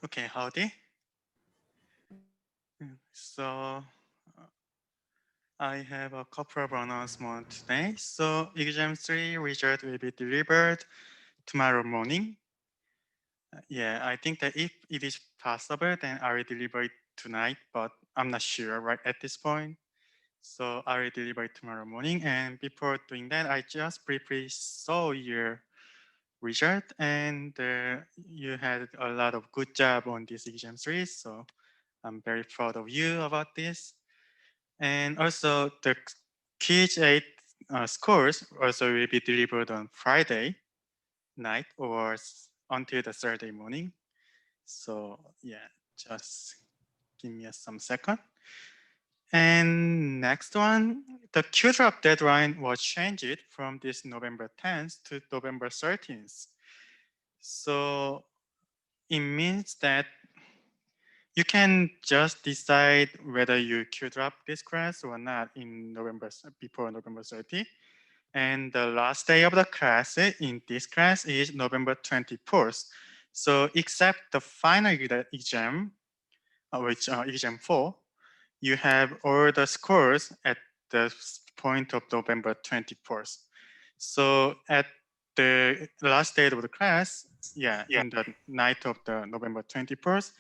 Okay, howdy. So I have a couple of announcements today. So exam 3 result will be delivered tomorrow morning. Yeah, I think that if it is possible, then I will deliver it tonight, but I'm not sure right at this point. So I will deliver it tomorrow morning. And before doing that, I just briefly saw your result, and you had a lot of good job on this exam 3. So I'm very proud of you about this. And also the Quiz 8 scores also will be delivered on Friday night or until the Saturday morning. So yeah, just give me some second. And next one, the Q-drop deadline was changed from this November 10th to November 13th. So it means that you can just decide whether you Q-drop this class or not in November before November 30. And the last day of the class in this class is November 24th. So except the final exam, which exam 4, you have all the scores at the point of November 24th. So at the last day of the class, yeah, in the night of the November 21st,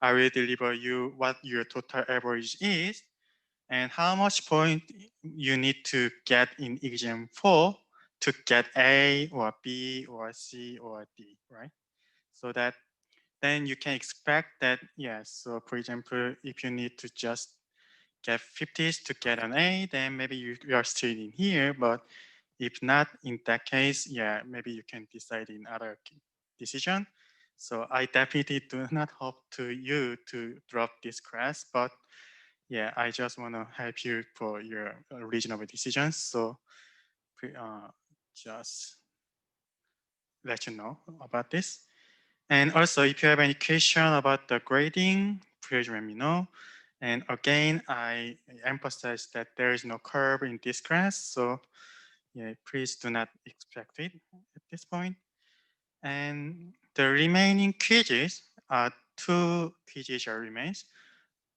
I will deliver you what your total average is and how much point you need to get in exam 4 to get A or B or C or D, right? So that then you can expect that, yes, so for example, if you need to just get 50s to get an A, then maybe you are still in here, but if not, in that case, yeah, maybe you can decide in other decision. So I definitely do not hope to you to drop this class, but yeah, I just want to help you for your reasonable decisions. So uh, just let you know about this. And also, if you have any question about the grading, please let me know. And again, I emphasize that there is no curve in this class, so yeah, please do not expect it at this point. And the remaining quizzes are 2 quizzes are remains.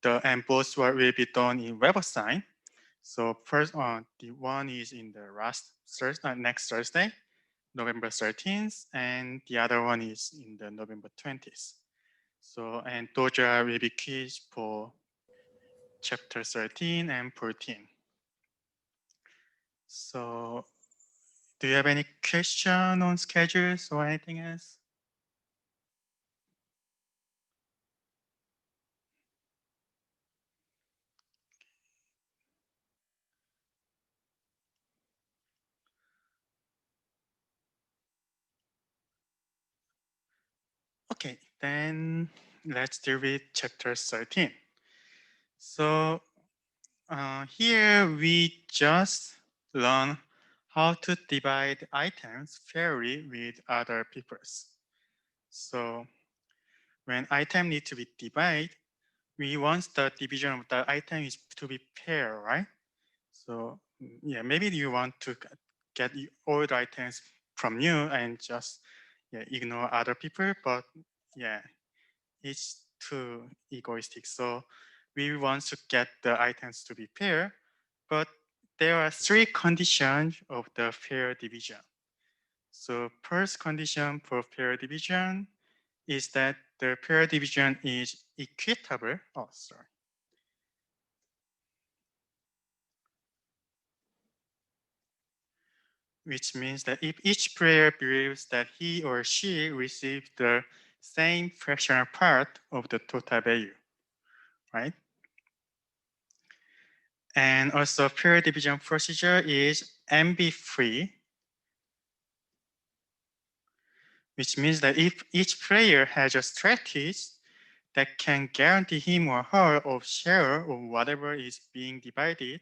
And both will be done in WebAssign. So first, the one is in the next Thursday, November 13th, and the other one is in the November 20th. So, and those are will be quiz for chapter 13 and 14. So, do you have any question on schedules or anything else? Okay, then let's deal with chapter 13. So here we just learn how to divide items fairly with other peoples. So when item need to be divided, we want the division of the item is to be fair, right? So yeah, maybe you want to get all the items from you and just ignore other people, but yeah, it's too egoistic. So we want to get the items to be fair, but there are 3 conditions of the fair division. So first condition for fair division is that the fair division is equitable. Oh, sorry. Which means that if each player believes that he or she received the same fractional part of the total value, right? And also fair division procedure is MB free, which means that if each player has a strategy that can guarantee him or her of share of whatever is being divided,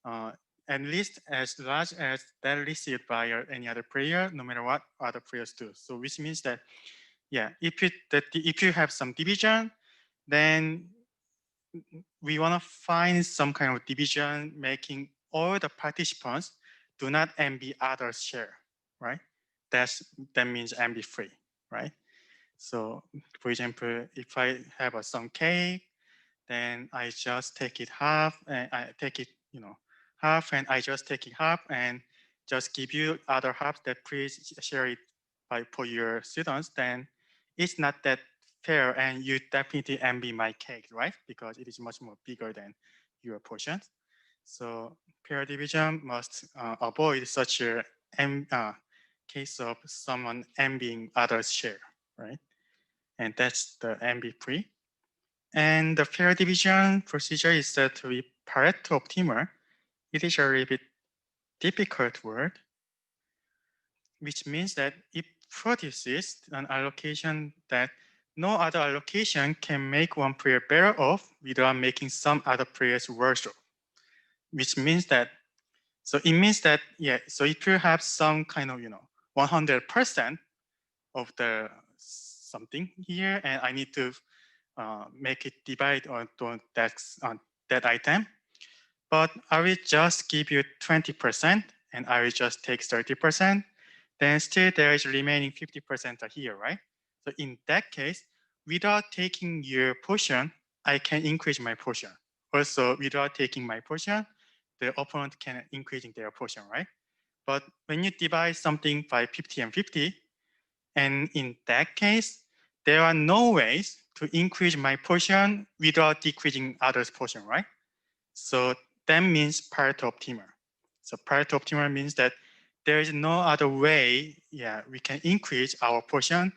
uh, at least as large as that received by any other player, no matter what other players do. So which means that, yeah, if you have some division, then we want to find some kind of division making all the participants do not envy others' share, right? That means envy free, right? So for example, if I have some cake, then I just take it half and I take it, half and I just take it half and just give you other half that please share it for your students, then it's not that fair and you definitely envy my cake, right? Because it is much more bigger than your portions. So peer division must avoid such a case of someone envying others' share, right? And that's the envy free. And the fair division procedure is said to be Pareto optimal. It is a little bit difficult word, which means that it produces an allocation that no other allocation can make one player better off without making some other players worse off. Which means that, so it means that, yeah, so if you have some kind of, 100% of the something here, and I need to make it divide on that item, but I will just give you 20% and I will just take 30%, then still there is remaining 50% here, right? So in that case, without taking your portion, I can increase my portion. Also, without taking my portion, the opponent can increase their portion, right? But when you divide something by 50 and 50, and in that case, there are no ways to increase my portion without decreasing others' portion, right? So that means Pareto optimal. So Pareto optimal means that there is no other way, yeah, we can increase our portion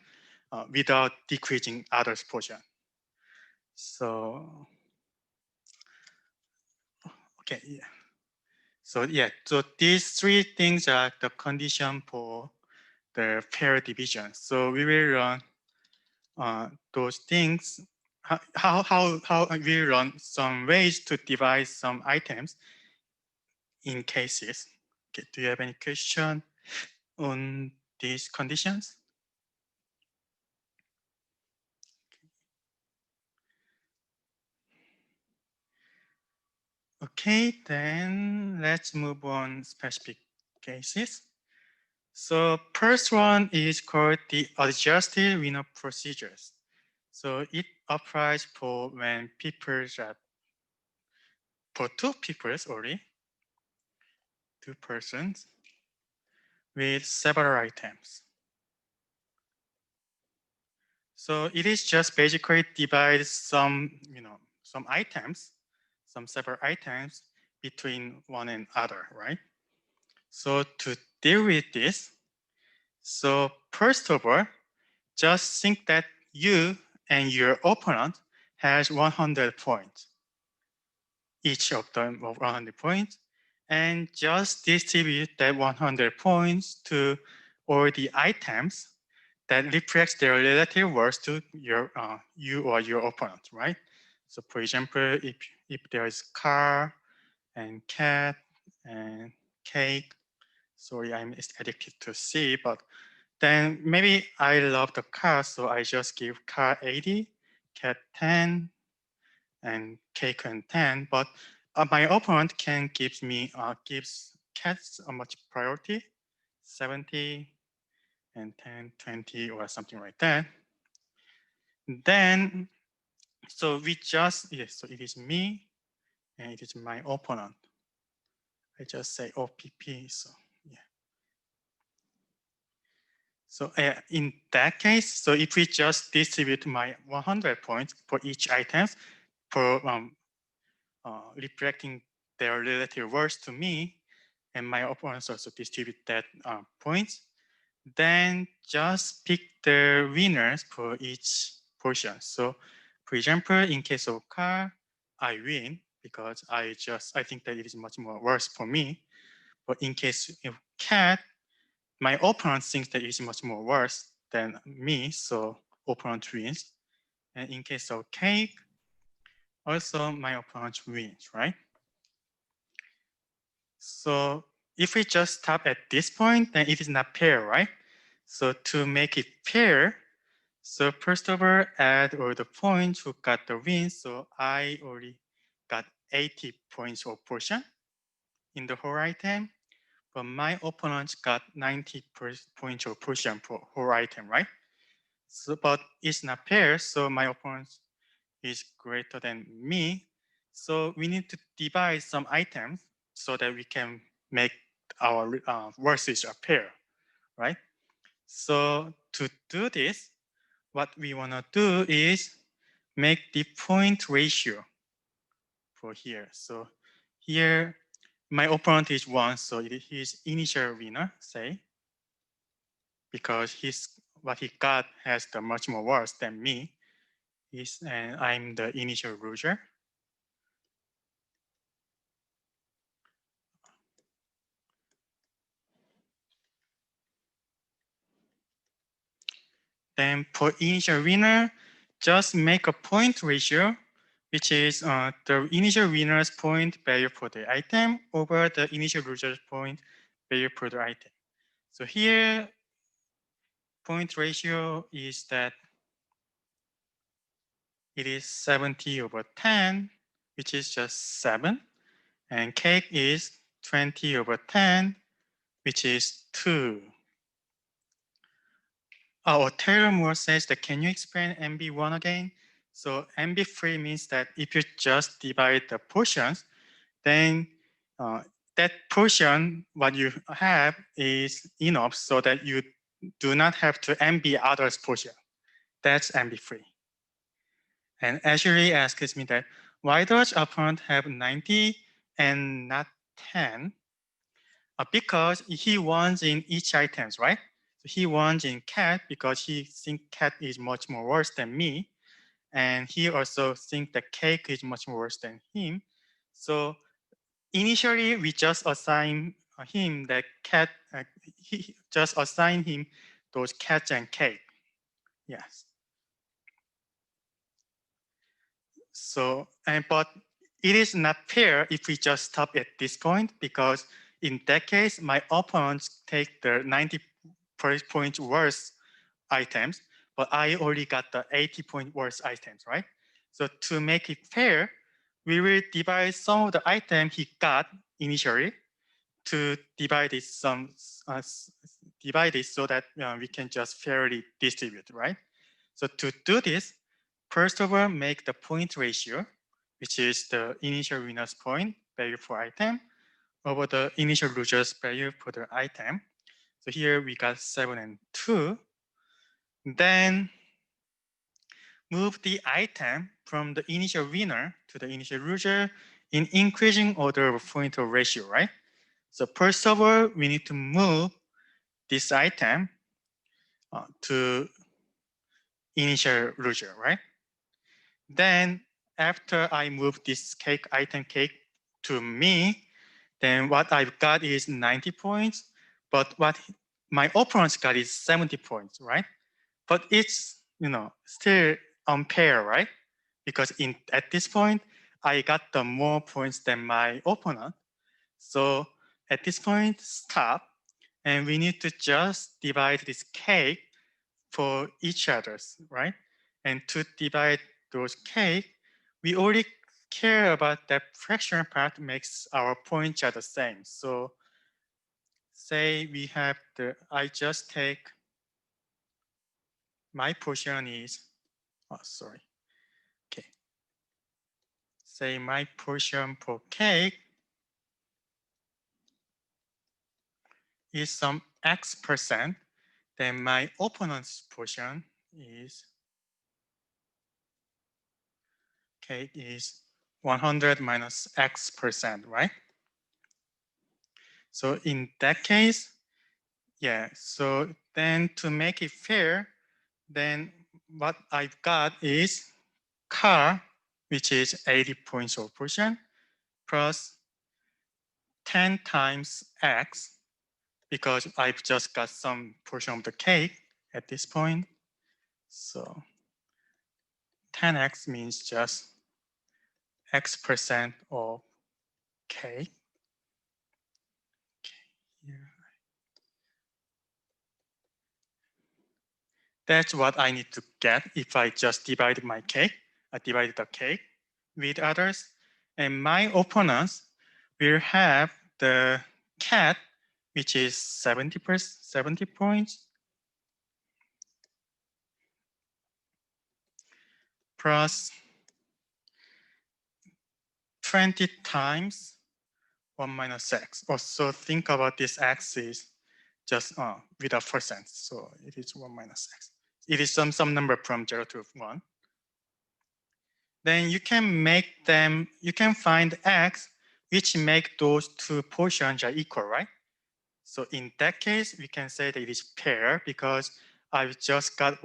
without decreasing others' portion. So, okay, yeah. So yeah, so these three things are the condition for the fair division. So we will run those things. How we run some ways to divide some items in cases. Okay, do you have any question on these conditions? Okay, then let's move on specific cases. So first one is called the adjusted winner procedures. So it applies for when people are for two people only, two persons with several items. So it is just basically divide some, some items, some several items between one and other, right? So to deal with this, so first of all, just think that you and your opponent has 100 points, each of them of 100 points, and just distribute that 100 points to all the items that reflects their relative worth to you or your opponent, right? So for example, if there is car and cat and cake, sorry, I'm addicted to C, but then maybe I love the car, so I just give car 80, cat 10, and cake and 10. But my opponent can gives cats a much priority, 70 and 10, 20, or something like that. Then, so we just, yes, so it is me and it is my opponent. I just say OPP, so yeah. So in that case, so if we just distribute my 100 points for each item for reflecting their relative worth to me, and my opponents also distribute that points, then just pick the winners for each portion. So for example, in case of car, I win because I think that it is much more worse for me. But in case of cat, my opponent thinks that it is much more worse than me, so opponent wins. And in case of cake, also my opponent wins, right? So if we just stop at this point, then it is not fair, right? So to make it fair, so first of all, add all the points who got the win. So I already got 80 points of portion in the whole item, but my opponent got 90 points of portion for whole item, right? So, but it's not fair, so my opponent is greater than me. So we need to divide some items so that we can make our versus a pair, right? So to do this, what we want to do is make the point ratio for here. So here, my opponent is 1, so it is initial winner, say, because what he got has the much more worse than me, and I'm the initial loser. Then for initial winner, just make a point ratio, which is the initial winner's point value for the item over the initial loser's point value for the item. So here, point ratio is that it is 70 over 10, which is just 7. And cake is 20 over 10, which is 2. Taylor Moore says that, can you explain MB1 again? So MB3 means that if you just divide the portions, then that portion, what you have is enough so that you do not have to MB others portion. That's MB3. And Ashley asks me that, why does opponent have 90 and not 10? Because he wants in each items, right? So he wants in cat because he thinks cat is much more worse than me. And he also thinks that cake is much more worse than him. So initially, we just assign him that cat, he just assign him those cats and cake. Yes. So, but it is not fair if we just stop at this point, because in that case, my opponents take the 90 points worse items, but I already got the 80 point worse items, right? So to make it fair, we will divide some of the item he got initially to divide it so that we can just fairly distribute, right? So to do this, first of all, make the point ratio, which is the initial winner's point value for item over the initial loser's value for the item. So here we got 7 and 2. Then move the item from the initial winner to the initial loser in increasing order of point ratio, right? So first of all, we need to move this item to initial loser, right? Then after I move this item cake to me, then what I've got is 90 points, but what my opponent's got is 70 points, right? But it's, still unfair, right? Because at this point, I got the more points than my opponent. So at this point, stop. And we need to just divide this cake for each other's, right? And to divide those cake, we already care about that fraction part makes our points are the same. So say we have I just take, my portion is, sorry. Okay. Say my portion for cake is some X%, then my opponent's portion is, cake is 100 minus X%, right? So in that case, yeah, so then to make it fair, then what I've got is car, which is 80 points of portion, plus 10 times X, because I've just got some portion of the cake at this point. So 10X means just X% of cake. That's what I need to get if I just divided my cake. I divided the cake with others. And my opponents will have the cat, which is 70 points. plus 20 times 1 minus x. Also think about this x is just without percent. So it is 1 minus x. It is some number from 0 to 1. Then you can make them, you can find x which make those two portions are equal, right? So in that case, we can say that it is pair because I've just got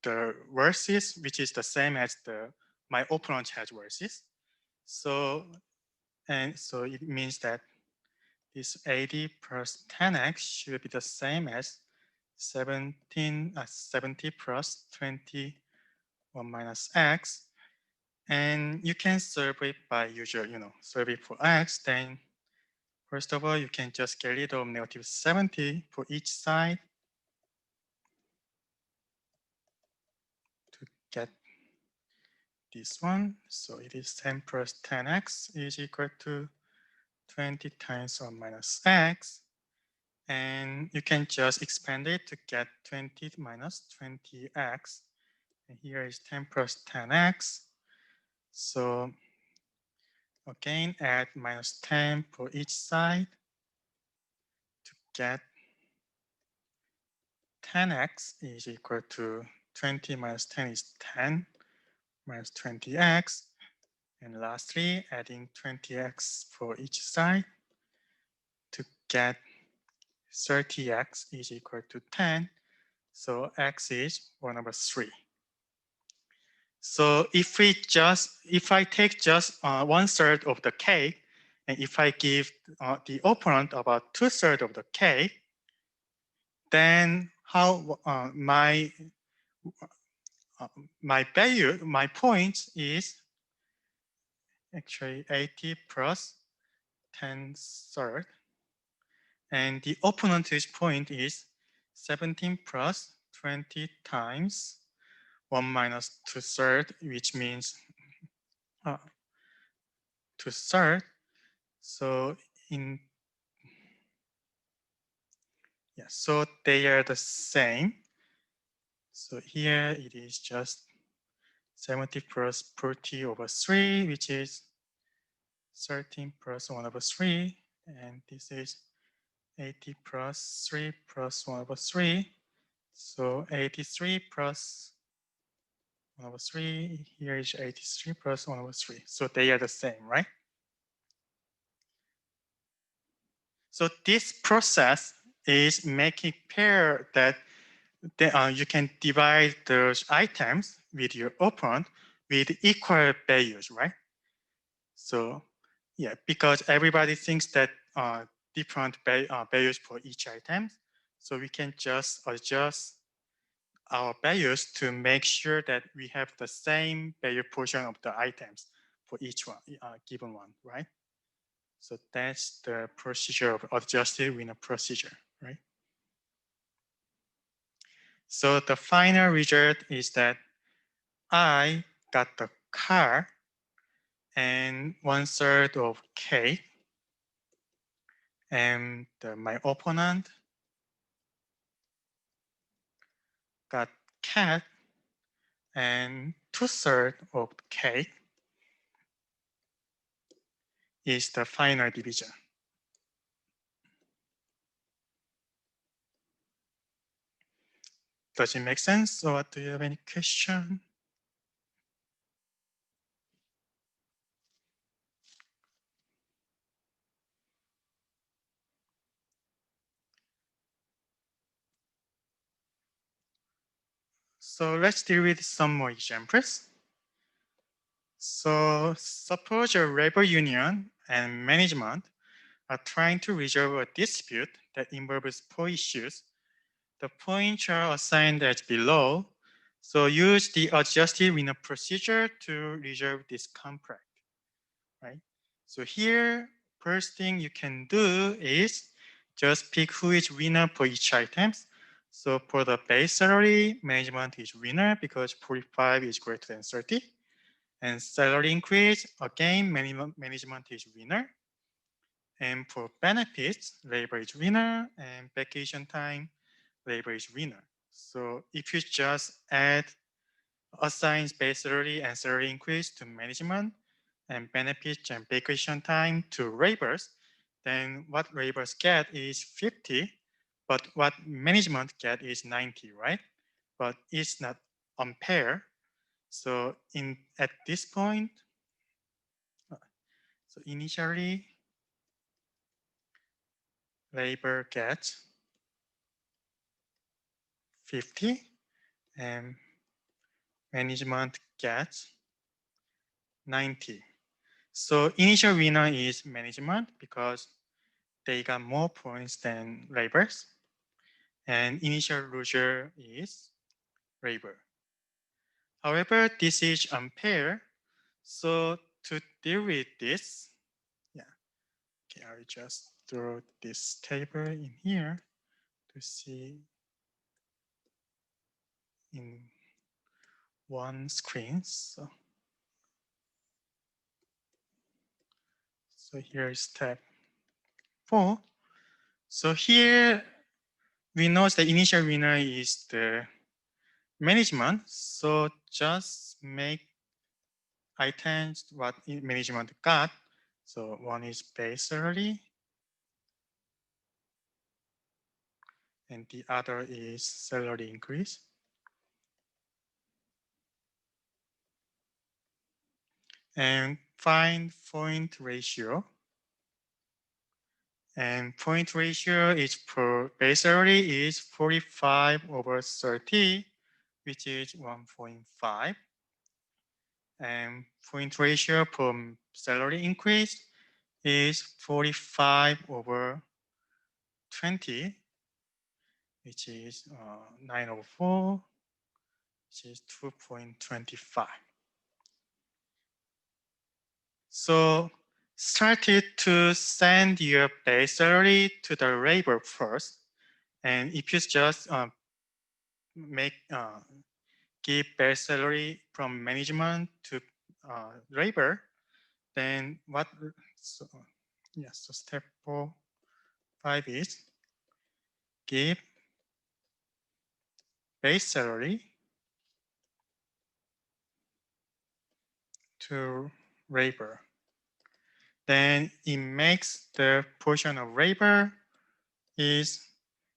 the verses, which is the same as my opponent has verses. So, and so it means that this 80 plus 10x should be the same as 70 plus 21 minus x. And you can solve it by usual, solve it for x. Then first of all, you can just get rid of negative 70 for each side to get this one. So it is 10 plus 10x is equal to 20 times 1 minus x. And you can just expand it to get 20 minus 20x. And here is 10 plus 10x. So again, add minus 10 for each side to get 10x is equal to 20 minus 10 is 10 minus 20x. And lastly, adding 20x for each side to get 30x is equal to 10. So x is 1 over 3. So if I take just 1/3 of the cake, and if I give the opponent about 2/3 of the cake, then how my value, my point is actually 80 plus 10/3, and the opponent's point is 17 plus 20 times 1 minus 2/3, which means 2/3. So so they are the same. So here it is just 70 plus 40 over 3, which is 13 plus 1 over 3. And this is 80 plus 3 plus 1 over 3. So 83 plus 1 over 3. Here is 83 plus 1 over 3. So they are the same, right? So this process is making pair that you can divide those items with your opponent with equal values, right? So yeah, because everybody thinks that different values for each item. So we can just adjust our values to make sure that we have the same value portion of the items for each one, given one, right? So that's the procedure of adjusted winner procedure, right? So the final result is that I got the car and 1/3 of cake, and my opponent got cat and 2/3 of cake is the final division. Does it make sense? Or do you have any question? So let's deal with some more examples. So suppose a labor union and management are trying to resolve a dispute that involves 4 issues. The points are assigned as below. So use the adjusted winner procedure to resolve this conflict, right? So here, first thing you can do is just pick who is winner for each item. So for the base salary, management is winner because 45 is greater than 30. And salary increase, again, management is winner. And for benefits, labor is winner, and vacation time, labor is winner. So if you just add assigns base salary and salary increase to management and benefits and vacation time to laborers, then what laborers get is 50, but what management get is 90, right? But it's not unfair. So at this point, so initially labor gets 50 and management gets 90. So initial winner is management because they got more points than laborers. And initial loser is labor. However, this is unfair. So to deal with this, yeah, okay, I'll just throw this table in here to see in one screen. So here is step 4. So here we know the initial winner is the management. So just make items what management got. So one is base salary and the other is salary increase. And find point ratio. And point ratio is for base salary is 45 over 30, which is 1.5. And point ratio for salary increase is 45 over 20, which is 9 over 4, which is 2.25. So started to send your base salary to the labor first. And if you just give base salary from management to labor, then what, so, yes, so step 5 is give base salary to labor. Then it makes the portion of labor is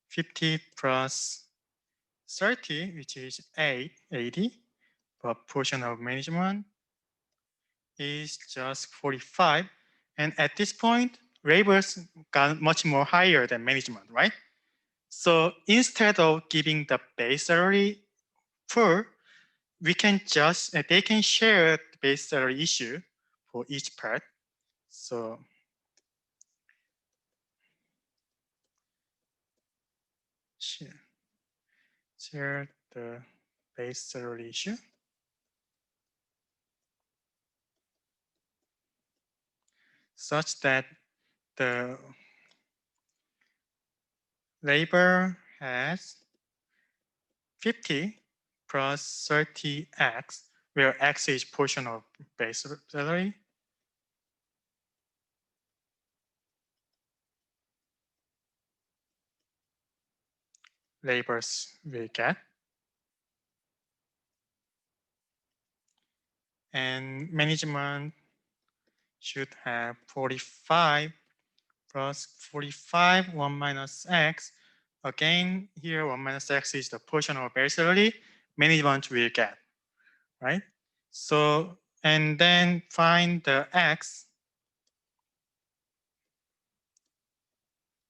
50 plus 30, which is 80, but portion of management is just 45. And at this point, laborers got much more higher than management, right? So instead of giving the base salary full, we can just, they can share the base salary issue for each part. So share the base salary issue. Such that the labor has 50 plus 30x, where x is portion of base salary. Laborers will get. And management should have 45 plus 45, 1 minus x. Again, here 1 minus x is the portion of base salary management will get, right? So, and then find the x,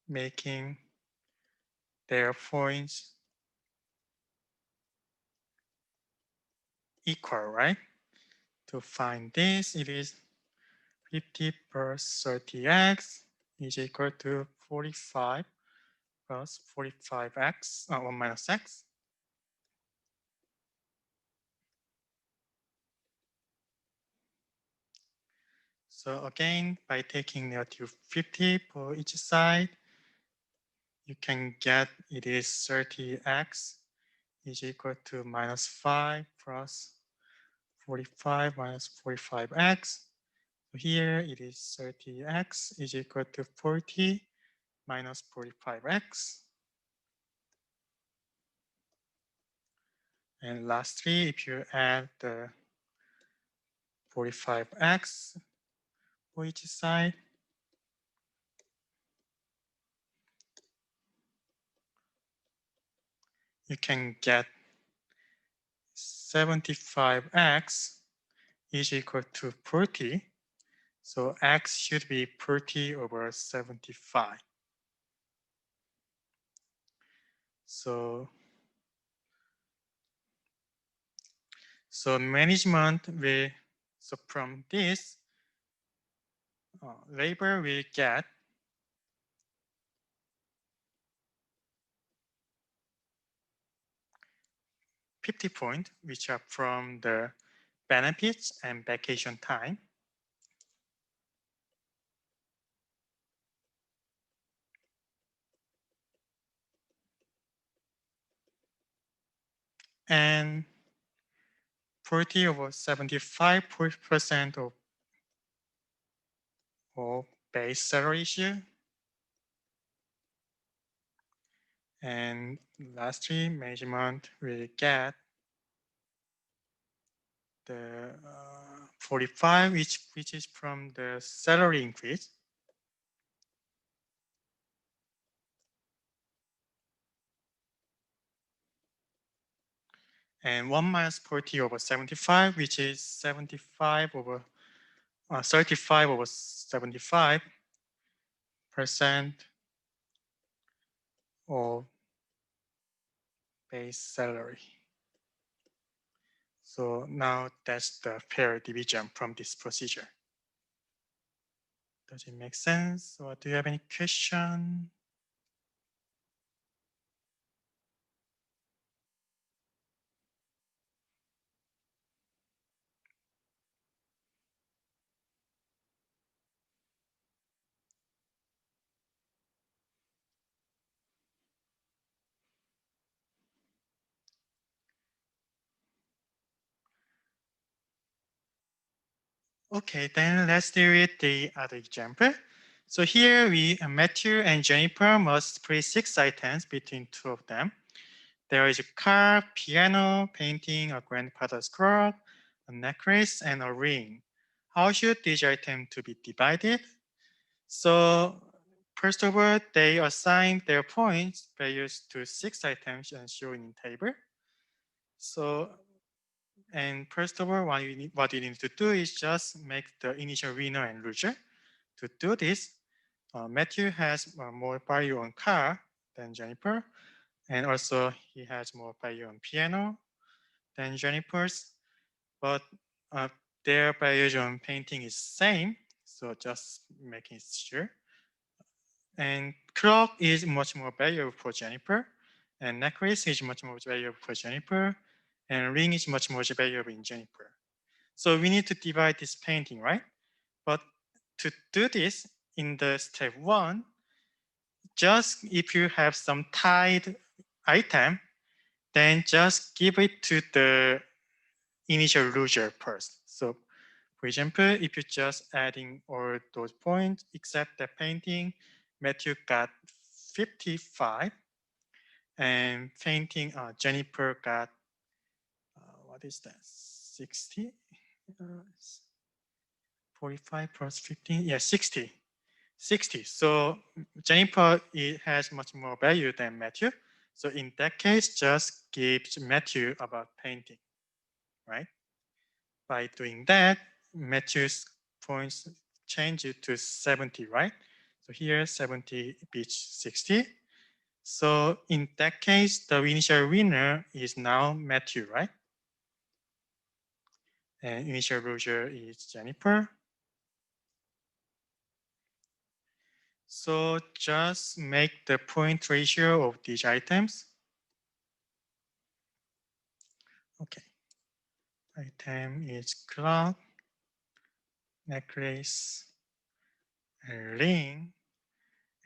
making their points equal, right? To find this, it is 50 plus 30x is equal to 45 plus 45x, 1 minus x. So again, by taking negative 50 for each side, you can get it is 30x is equal to minus 5 plus 45 minus 45x. So here it is 30x is equal to 40 minus 45x. And lastly, if you add the 45x for each side, you can get 75x is equal to 40. So x should be 40 over 75. So management will, so from this, labor will get 50 points, which are from the benefits and vacation time. And 40 over 75% of base salary issue. And lastly, management will get the 45, which is from the salary increase. And 1 minus 40 over 75, which is 75 over 35 over 75% of base salary. So now that's the fair division from this procedure. Does it make sense? Or do you have any question? Okay, then let's deal with the other example. So here Matthew and Jennifer must split 6 items between 2 of them. There is a car, piano, painting, a grandfather's clock, a necklace, and a ring. How should these items to be divided? So first of all, they assign their points values to 6 items and shown in table. So, and first of all, what you need to do is just make the initial winner and loser. To do this, Matthew has more value on car than Jennifer, and also he has more value on piano than Jennifer's, but their values on painting is same, so just making sure. And clock is much more valuable for Jennifer, and necklace is much more valuable for Jennifer, and ring is much more valuable in Jennifer. So we need to divide this painting, right? But to do this in the step 1, just if you have some tied item, then just give it to the initial loser first. So for example, if you just adding all those points except the painting, Matthew got 55, and painting Jennifer got what is that? 60. 45 plus 15, yeah, 60. 60. So Jennifer has much more value than Matthew. So in that case, just give Matthew about painting, right? By doing that, Matthew's points change it to 70, right? So here 70 beats 60. So in that case, the initial winner is now Matthew, right? And initial loser is Jennifer. So just make the point ratio of these items. Okay. Item is clock, necklace, and ring.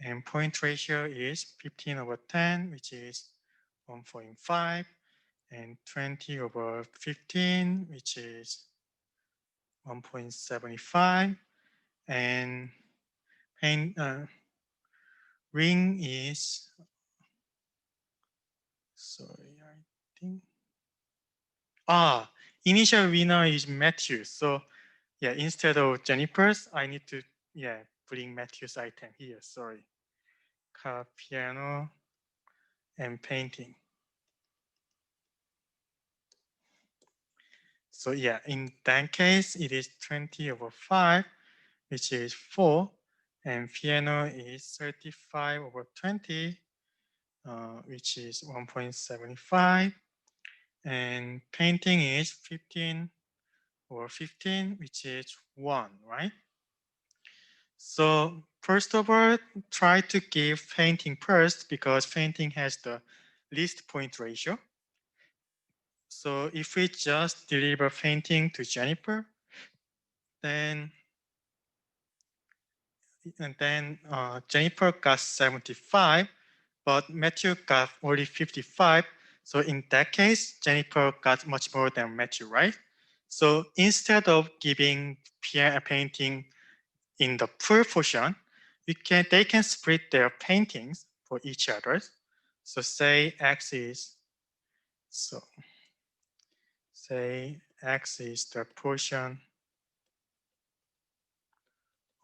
And point ratio is 15 over 10, which is 1.5, and 20 over 15, which is 1.75. And ring is, sorry, I think Initial winner is Matthew. So yeah, instead of Jennifer's, I need to bring Matthew's item here. Sorry. Car, piano, and painting. So yeah, in that case, it is 20/5, which is 4, and piano is 35/20, which is 1.75, and painting is 15/15, which is 1, right? So first of all, try to give painting first because painting has the least point ratio. So if we just deliver painting to Jennifer, then Jennifer got 75, but Matthew got only 55. So in that case, Jennifer got much more than Matthew, right? So instead of giving painting in the full portion, they can split their paintings for each other. So say X is the portion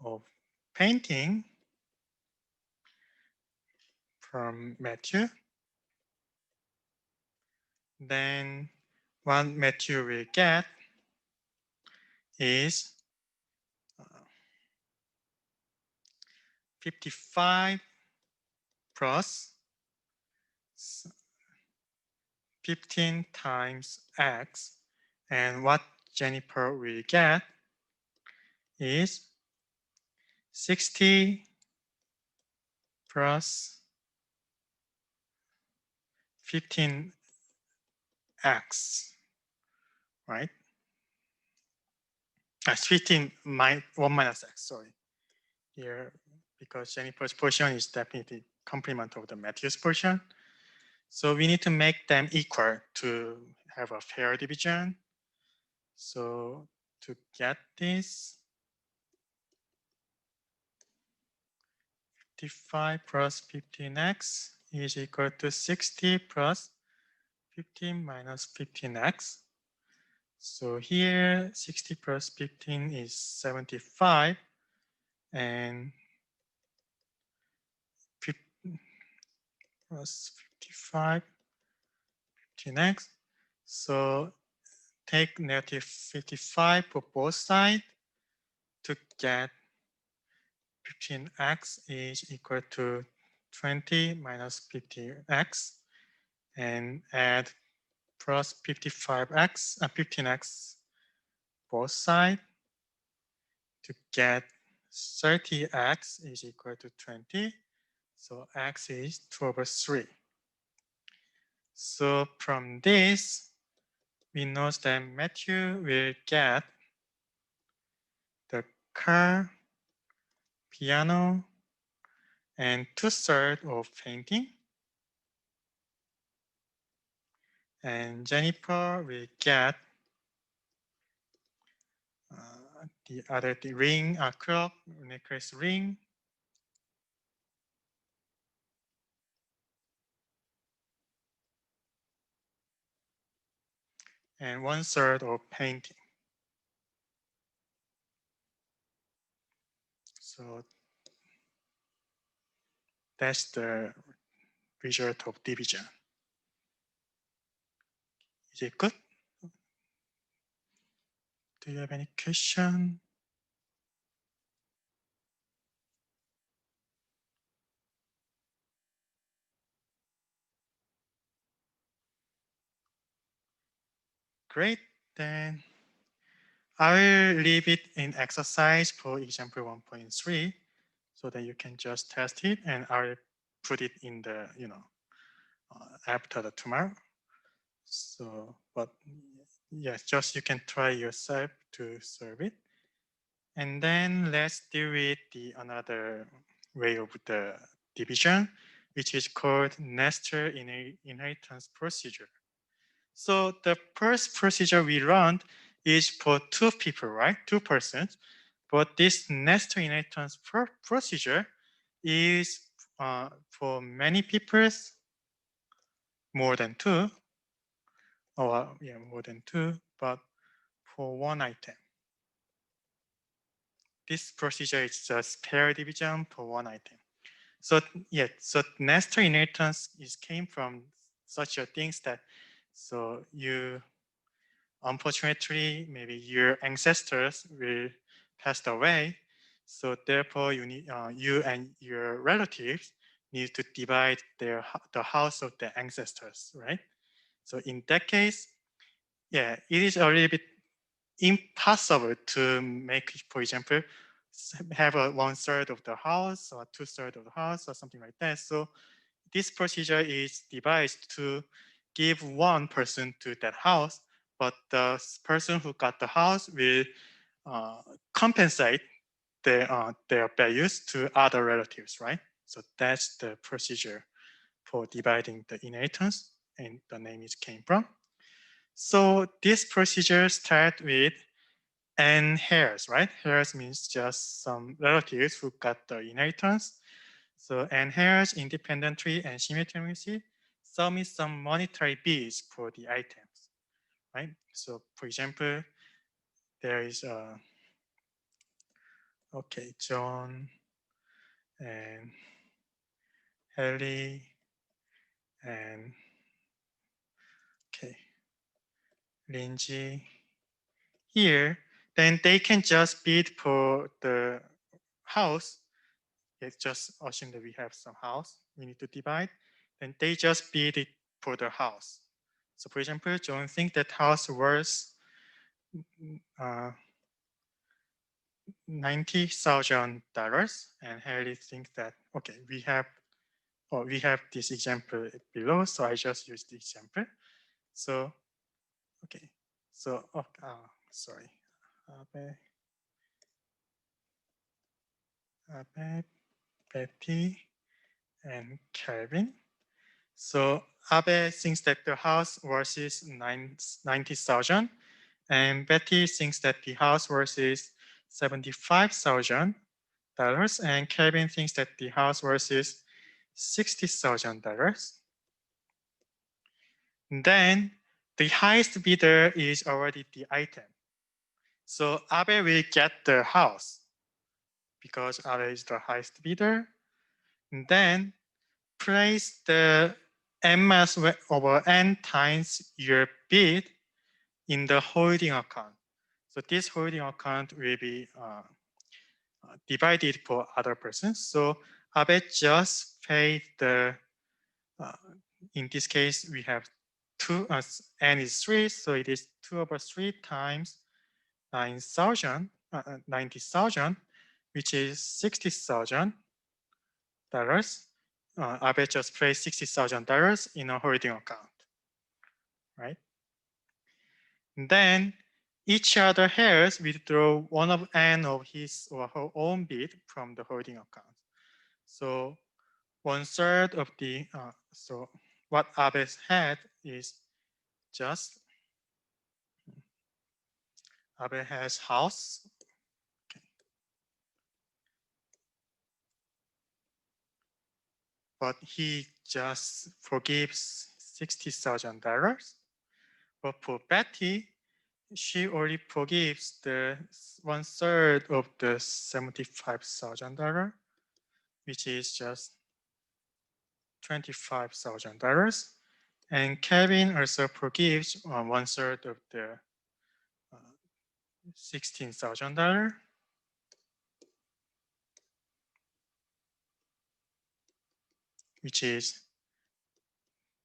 of painting from Matthew. Then what Matthew will get is 55 plus 15 times X. And what Jennifer will get is 60 plus 15X, right? 15 1 minus X, sorry. Here, because Jennifer's portion is definitely complement of the Matthew's portion. So we need to make them equal to have a fair division. So to get this, 55 plus 15x is equal to 60 plus 15 minus 15x. So here 60 plus 15 is 75 and 50 plus 55, 15x. So take negative 55 for both sides to get 15x is equal to 20 minus 50x and add plus 55x and 15x both sides to get 30x is equal to 20. So x is 2/3. So from this, we know that Matthew will get the car, piano, and 2/3 of painting. And Jennifer will get the ring, clock, necklace ring. And 1/3 of painting. So that's the result of division. Is it good? Do you have any question? Great, then I will leave it in exercise for example 1.3 so that you can just test it and I'll put it in the, after the tomorrow. So, but yes, just you can try yourself to solve it. And then let's deal with the another way of the division, which is called nested inheritance procedure. So the first procedure we learned is for 2 people, right? 2 persons. But this nested inheritance procedure is for many people, more than 2. or yeah, more than 2, but for one item. This procedure is just pair division for one item. So yeah, so nested inheritance came from such a things that, so you, unfortunately, maybe your ancestors will pass away. So therefore you and your relatives need to divide the house of the ancestors, right? So in that case, yeah, it is a little bit impossible to make, for example, have a 1/3 of the house or 2/3 of the house or something like that. So this procedure is devised to give one person to that house, but the person who got the house will compensate their values to other relatives, right? So that's the procedure for dividing the inheritance, and the name is came from. So this procedure starts with n heirs, right? Heirs means just some relatives who got the inheritance. So n heirs independently and simultaneously submit some monetary bids for the items, right? So for example, there is okay, John and Ellie and okay, Lindsay here, then they can just bid for the house. Let's just assume that we have some house we need to divide. Then they just bid it for the house. So for example, John thinks that house worth $90,000, and Harry thinks that okay, we have this example below, so I just use the example. So okay, so sorry, Abe, Betty, and Calvin. So Abe thinks that the house worth is 90,000, and Betty thinks that the house worth is $75,000, and Calvin thinks that the house worth is $60,000. Then the highest bidder is already the item. So Abe will get the house because Abe is the highest bidder. And then place the n mass over n times your bid in the holding account. So this holding account will be divided for other persons. So Abe just paid the, in this case, we have two, n is 3, so it is 2/3 times 90,000, which is $60,000. Abe just placed $60,000 in a holding account, right? And then each other heirs withdraw one of n of his or her own bid from the holding account. So 1/3 of the, so what Abe had is just, Abe has house. Okay. But he just forgives $60,000. But for Betty, she only forgives the 1/3 of the $75,000, which is just $25,000. And Kevin also forgives 1/3 of the $16,000, which is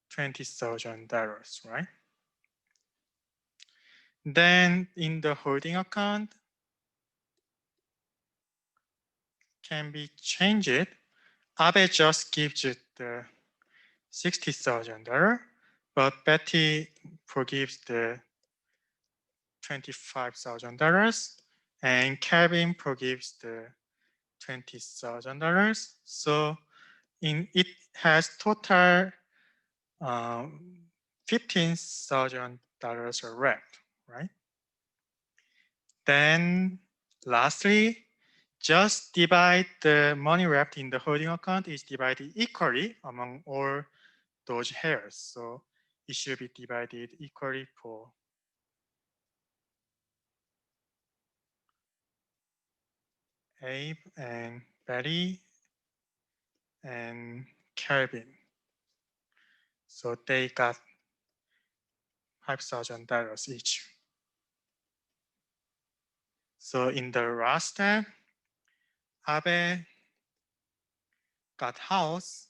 $20,000, right? Then in the holding account can be changed. Abe just gives it the $60,000, but Betty forgives the $25,000, and Kevin forgives the $20,000. So it has total $15,000 left, right? Then lastly, just divide the money wrapped in the holding account is divided equally among all those heirs. So it should be divided equally for Abe and Betty and Calvin. So they got $5,000 each. So in the last step, Abe got house,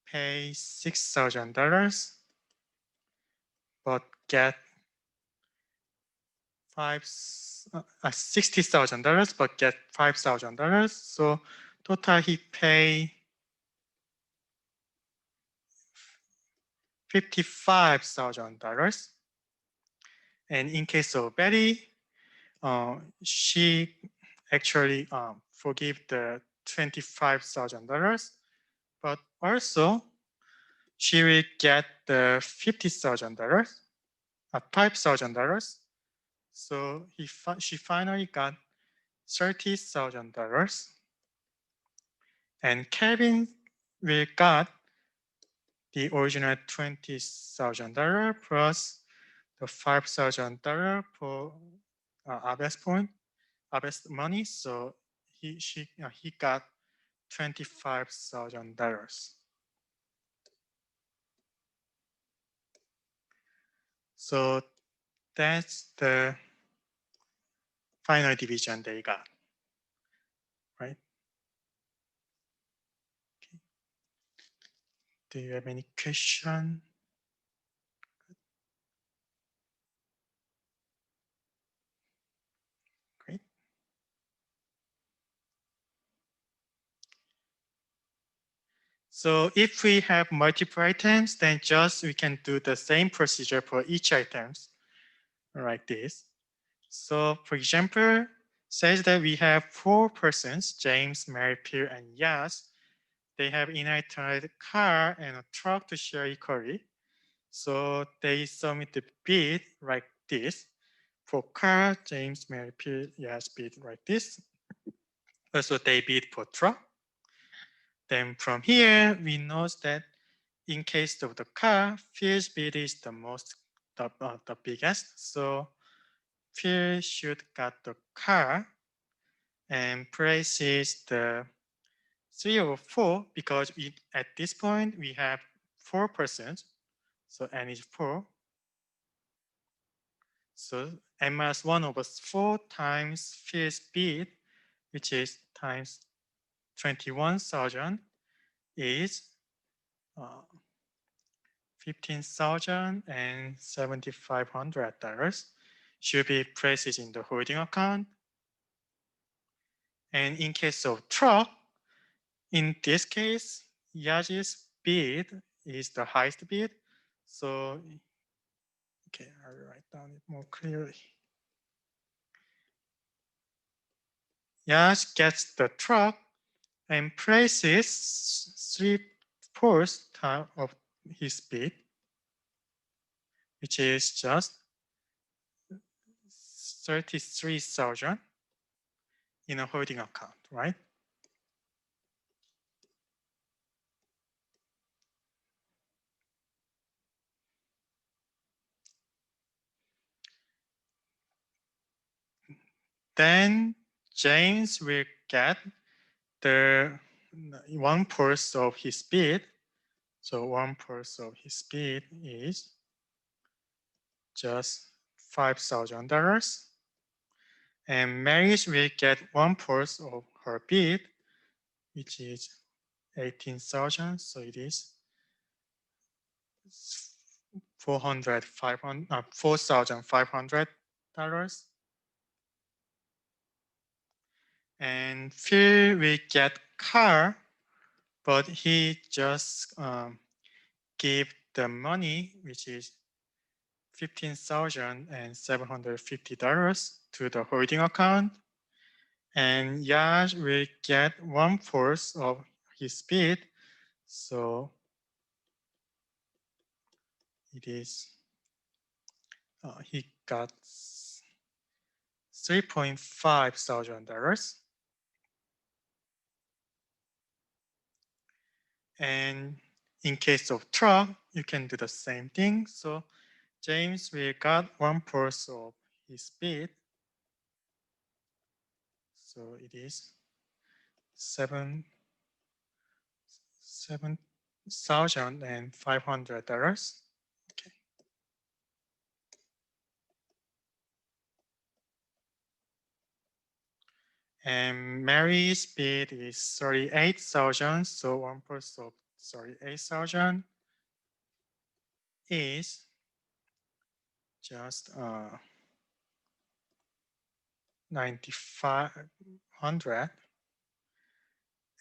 pay $6,000, but get $60,000, but get $5,000. So total he pay $55,000. And in case of Betty, she actually forgive the $25,000, but also she will get the $50,000, $5,000. So she finally got $30,000, and Kevin will got the original $20,000 plus the $5,000 for Abe's money. So he got $25,000. So that's the final division they got, right? Okay. Do you have any question? Great. So if we have multiple items, then just we can do the same procedure for each items like this. So for example, says that we have 4 persons, James, Mary, Pierre, and Yas. They have inherited a car and a truck to share equally. So they submit the bid like this. For car, James, Mary, Pierre, Yas bid like this. Also they bid for truck. Then from here, we know that in case of the car, Phil's bid is the biggest. So Phil should get the car and Price is the 3 over 4 because at this point we have 4 persons. So n is 4. So n minus 1 over 4 times Phil's bid, which is times 21,000 is 15,750 dollars should be placed in the holding account. And in case of truck, in this case, Yaji's bid is the highest bid. So, okay, I'll write down it more clearly. Yaj gets the truck and places 3/4 of his bid, which is just 33,000 in a holding account, right? Then James will get the 1/4 of his bid. So 1/4 of his bid is just $5,000. And Mary will get 1/4 of her bid, which is 18,000. So it is $4,500. And Phil will get car, but he just give the money, which is $15,750 to the holding account. And Yaj will get 1/4 of his bid. So it is, he got $3,500. And in case of truck, you can do the same thing. So James will got 1/4 of his speed. So it is $7,500. Okay. And Mary's speed is 38,000. So 1/4 of 38,000 is just 9,500.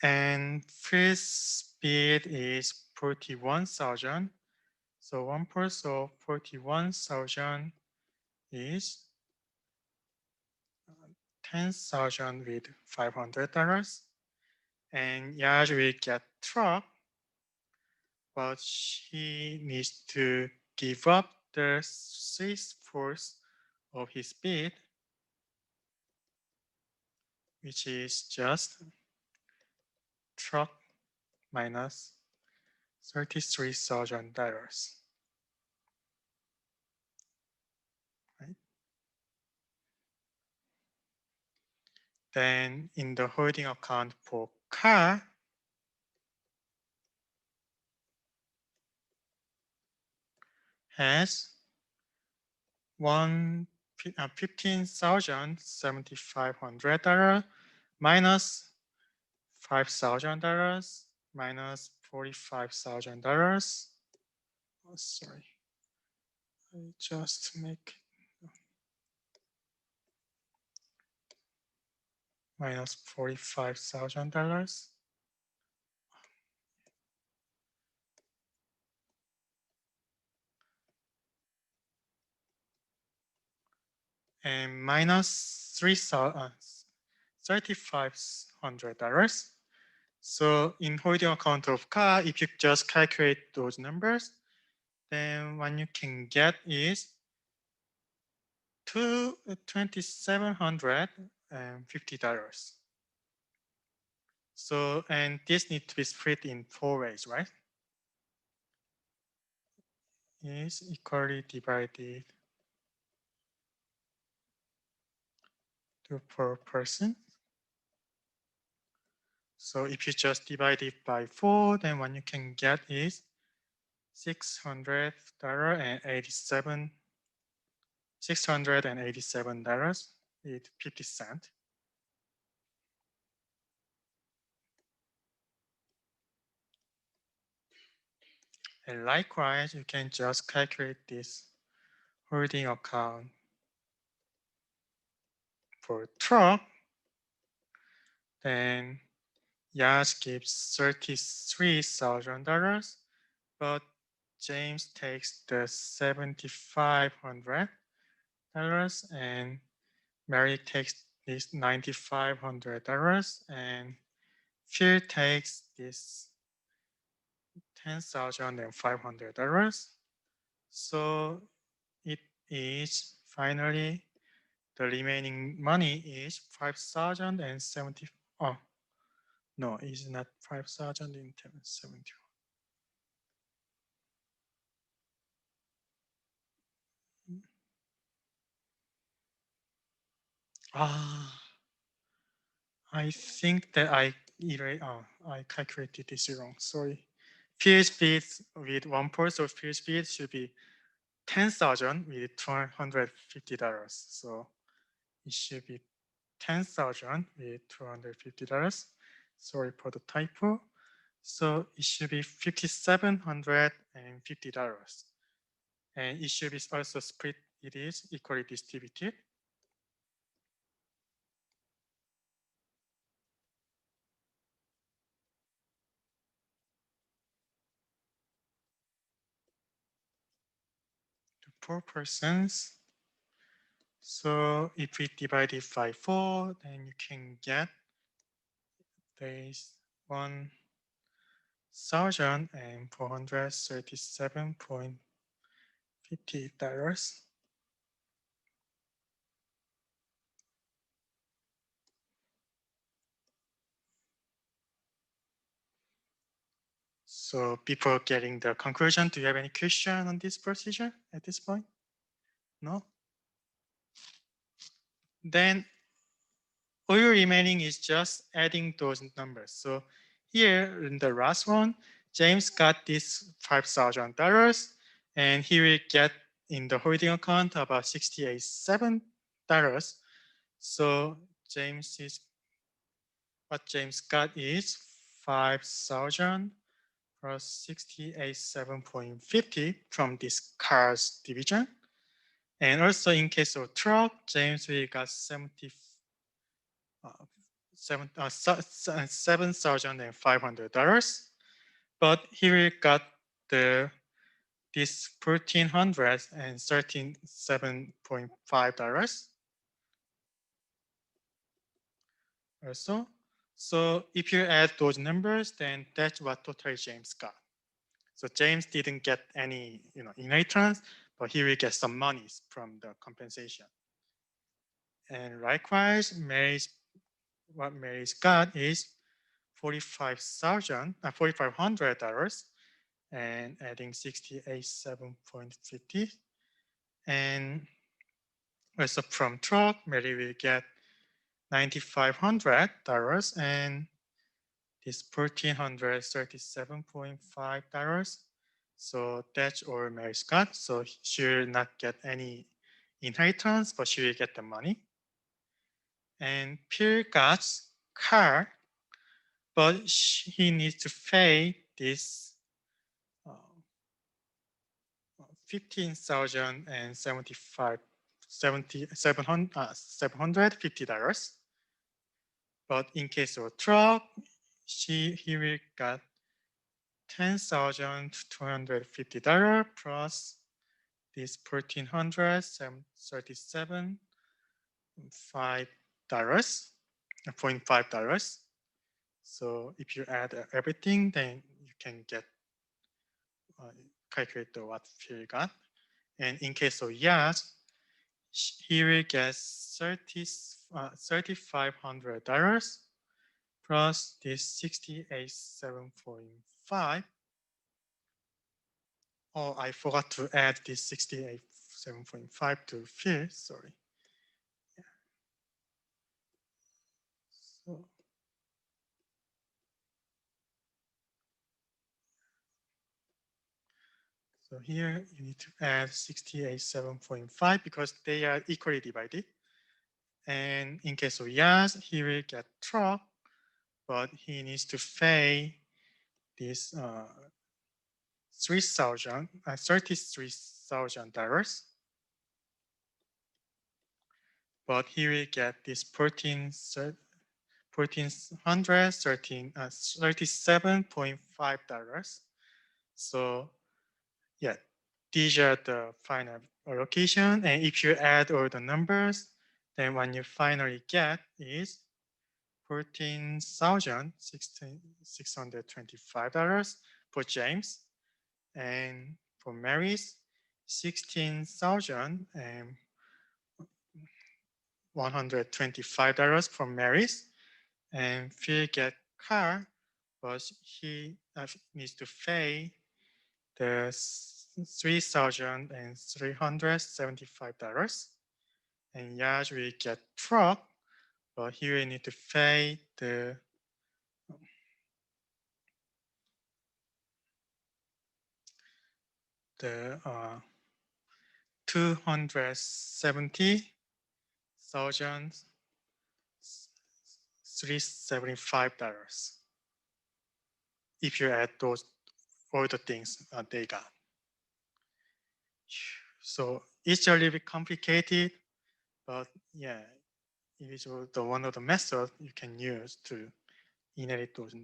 And first speed is 41,000. So 1/4 of 41,000 is 10,000 with $500. And Yaj will get truck, but she needs to give up the 6/4 of his speed, which is just truck minus $33,000. Right? Then in the holding account for car, has $15,750 minus $5,000 minus $45,000. Oh, sorry, I just make minus $45,000. And minus $3,500. So in holding account of car, if you just calculate those numbers, then what you can get is $2,750. So, and this needs to be split in 4 ways, right? Is equally divided to per person. So if you just divide it by 4, then what you can get is $687 with 50 cents. And likewise, you can just calculate this holding account for truck. Then Yas gives $33,000, but James takes the $7,500 and Mary takes this $9,500 and Phil takes this $10,500. So it is finally the remaining money is 5,070. Oh, no, it's not 5,070. I think that I calculated this wrong. Sorry. Field speed with 1/4 of field speed should be 10,000 with $250. So it should be 10,000 with $250. Sorry for the typo. So it should be $5,750. And it should be also split. It is equally distributed. To 4 persons. So if we divide it by 4, then you can get this $1,437.50. So before getting the conclusion, do you have any question on this procedure at this point? No? Then all remaining is just adding those numbers. So here in the last one, James got this $5,000 and he will get in the holding account about $68,7. So what James got is 5,000 plus 68,750 from this cars division. And also in case of truck, James will got $7,500, but he will got this $1,437.5 also. So if you add those numbers, then that's what total James got. So James didn't get any inheritance, but he will get some monies from the compensation. And likewise, what Mary's got is $4,500 and adding 68,750. And also from truck, Mary will get $9,500 and this $1,437.5. So that's all Mary's got. So she will not get any inheritance, but she will get the money. And Pierre got car, but he needs to pay this $15,750. But in case of truck, he will get $10,250 plus this $1,437.5. So if you add everything, then you can get calculate what he got. And in case of Yas, he will get $3,500 plus this 68,745. Oh, I forgot to add this 68,745 to Phil, sorry. Yeah. So here you need to add 68,745 because they are equally divided. And in case of Yas, he will get truck, but he needs to pay this $33,000, but he will get this $1,437.5. So yeah, these are the final allocation. And if you add all the numbers, then what you finally get is $14,625 for James, and for Mary's $16,125 from Mary's, and Phil get car, but he needs to pay the $3,375, and Yaj will get truck, but he will need to pay the $270,375 if you add those all the things they got. So it's a little bit complicated, but yeah, it is the one of the methods you can use to inherit those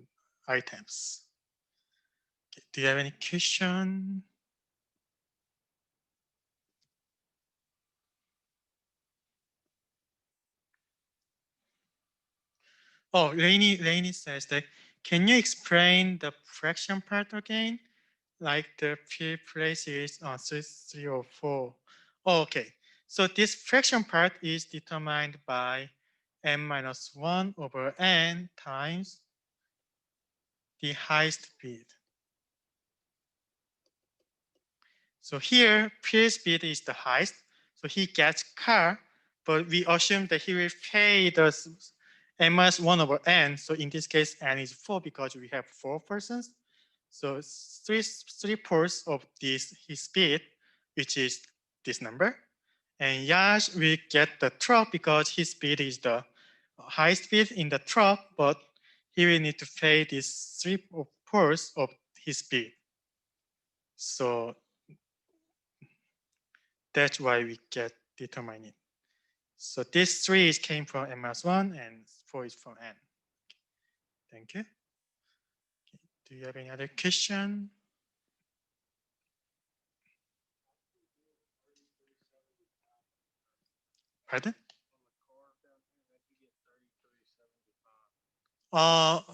items. Okay, do you have any question? Oh, Lainey says that, can you explain the fraction part again? Like the P place is 3 or 4. Oh, okay, so this fraction part is determined by n minus 1 over n times the highest bid. So here, Pier's bid is the highest. So he gets car, but we assume that he will pay the n minus 1 over n. So in this case, n is 4 because we have 4 persons. So three-fourths of this his bid, which is this number. And Yash will get the truck because his bid is the highest bid in the truck, but he will need to pay this three-fourths of his bid. So that's why we get determine it. So this 3 came from n minus 1 and 4 is from n. Thank you. Okay. Do you have any other question? Pardon? On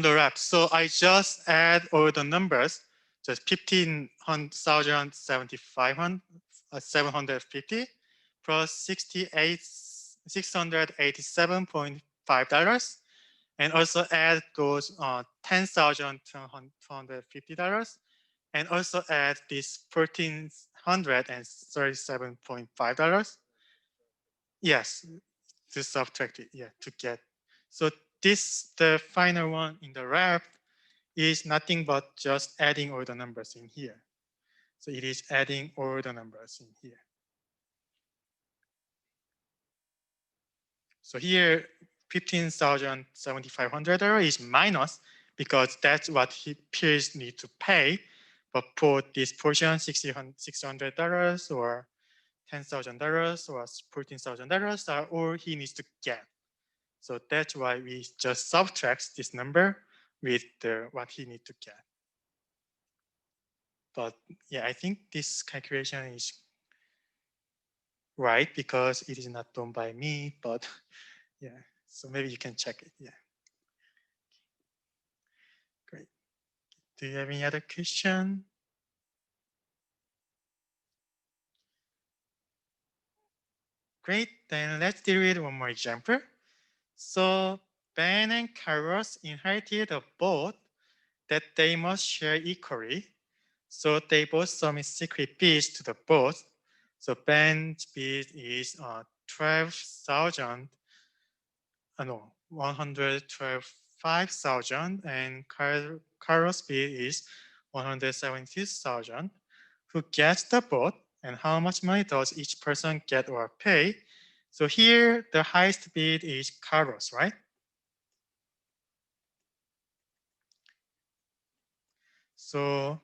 the left. So I just add all the numbers, just 15,750 plus 687.5 and also add those $10,250 and also add this $1,437.5. Yes, to subtract it, yeah, to get. So this, the final one in the left is nothing but just adding all the numbers in here. So it is adding all the numbers in here. So here, $15,700 is minus because that's what he peers need to pay. But for this portion, $600 or $10,000 or $14,000 are all he needs to get. So that's why we just subtract this number with what he needs to get. But yeah, I think this calculation is right because it is not done by me, but yeah, so maybe you can check it. Yeah. Great. Do you have any other question? Great, then let's deal with one more example. So Ben and Carlos inherited a boat that they must share equally. So they both submit secret bids to the boat. So Ben's bid is 12,000, no, 112,500, and Carlos bid is 170,000. Who gets the boat and how much money does each person get or pay? So here the highest bid is Carlos, right? So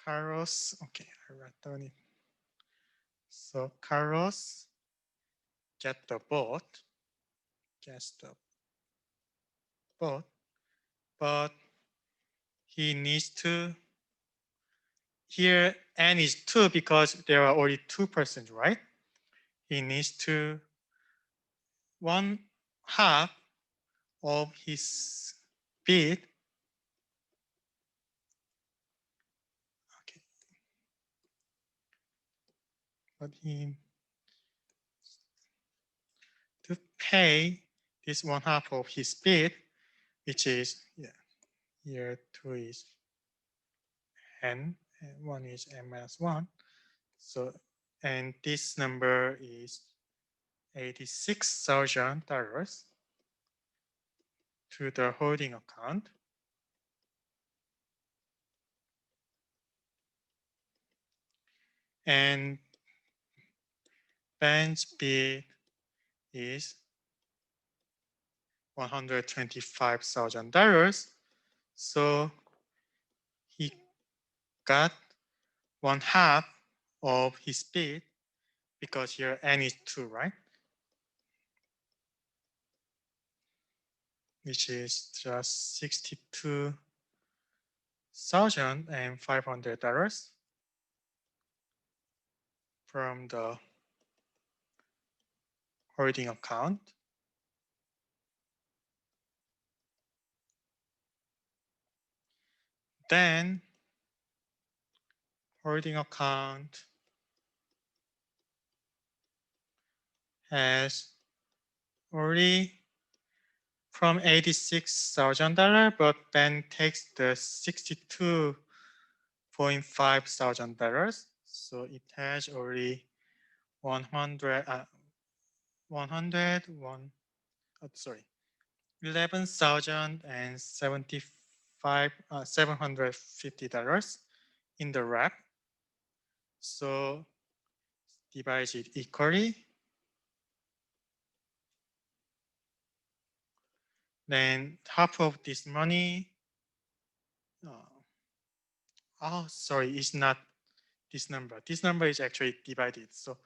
Carlos, okay, I write down it. So Carlos get the boat, gets the boat, but he needs to, here n is 2 because there are only 2 persons, right? He needs to 1/2 of his bid. Okay. But he to pay this 1/2 of his bid, which is, yeah, here 2 is n and 1 is n minus 1. So, and this number is $86,000 to the holding account. And Ben's bid is $125,000. So he got 1/2 of his bid because here n is 2, right? Which is just $62,500 from the holding account. Then holding account has already from $86,000, but Ben takes the 62 $0.5,000. So it has already 100, 11,075, $750 in the wrap. So divide it equally. Then half of this money, sorry, it's not this number. This number is actually divided. So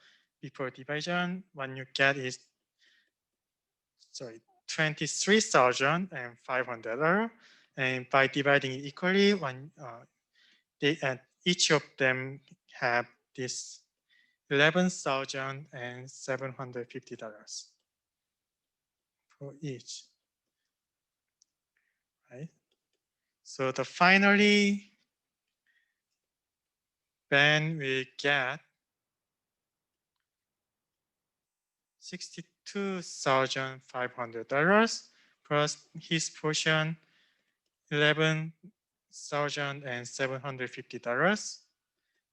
before division, what you get is, sorry, $23,500. And by dividing it equally, each of them have this $11,750 for each, right? So the finally, Ben will get $62,500 plus his portion $11,750.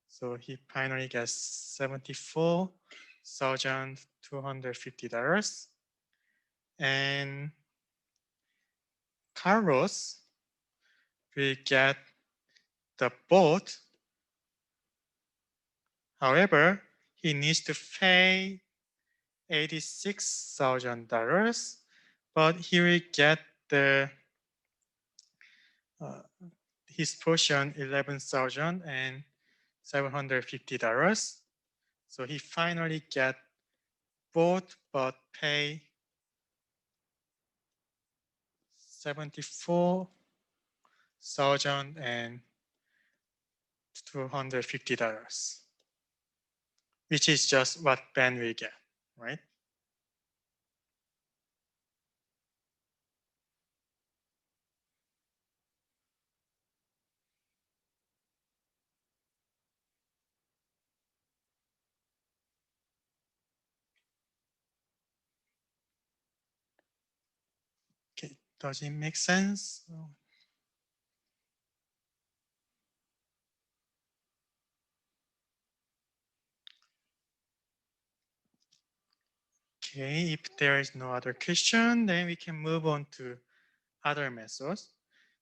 So he finally gets $74,250. And Carlos will get the boat. However, he needs to pay $86,000, but he will get the his portion $11,750. So he finally get both, but pay $74,250, which is just what Ben will get, right? Okay, does it make sense? Okay, if there is no other question, then we can move on to other methods.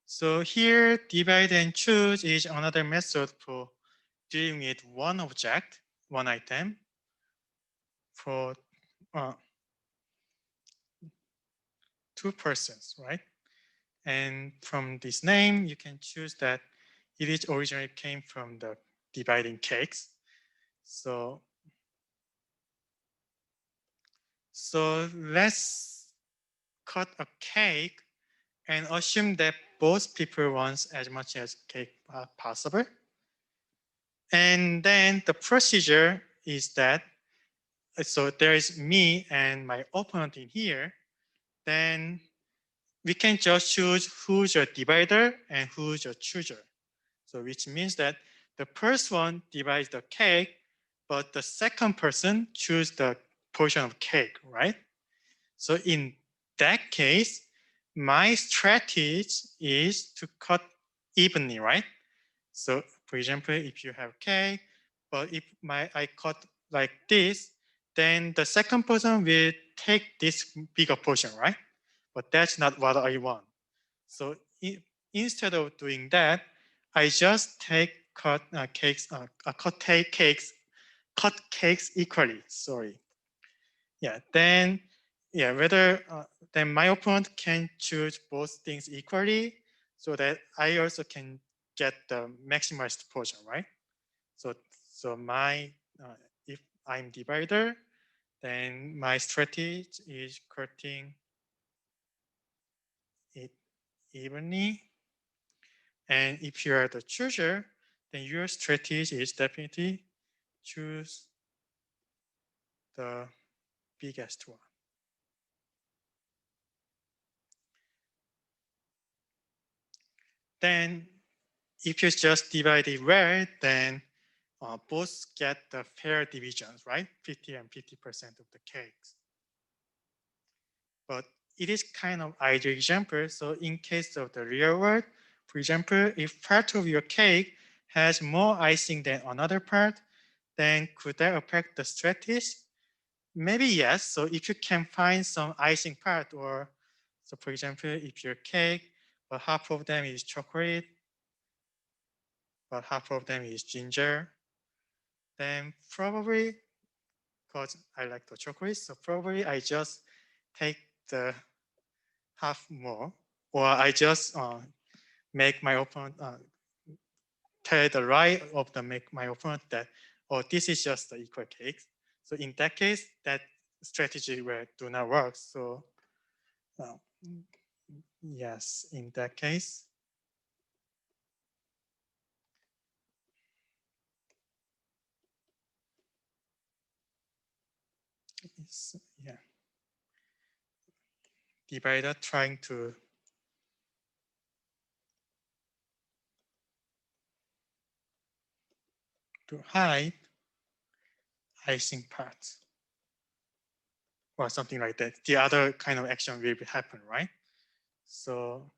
So here, divide and choose is another method for dealing with one object, one item, for two persons, right? And from this name, you can choose that it is originally came from the dividing cakes. So let's cut a cake and assume that both people want as much as cake possible. And then the procedure is that, so there is me and my opponent in here, then we can just choose who's your divider and who's your chooser. So which means that the first one divides the cake, but the second person choose the portion of cake, right? So in that case, my strategy is to cut evenly, right? So for example, if you have cake, but if I cut like this, then the second person will take this bigger portion, right? But that's not what I want. So instead of doing that, I just cut cakes equally. Sorry. Yeah. Then then my opponent can choose both things equally, so that I also can get the maximized portion, right? So if I'm divider, then my strategy is cutting it evenly. And if you are the chooser, then your strategy is definitely choose the biggest one. Then if you just divide it well, then both get the fair divisions, right? 50 and 50% of the cakes. But it is kind of ideal example. So in case of the real world, for example, if part of your cake has more icing than another part, then could that affect the strategy? Maybe yes. So if you can find some icing part, or so for example, if your cake, but half of them is chocolate, but half of them is ginger, then probably, because I like the chocolate, so probably I just take the half more, or I just make my opponent tell the right of the make my opponent that, oh, this is just the equal cake. So in that case, that strategy will do not work. So yes, in that case, yeah, divider trying to hide icing part or something like that. The other kind of action will happen, right? So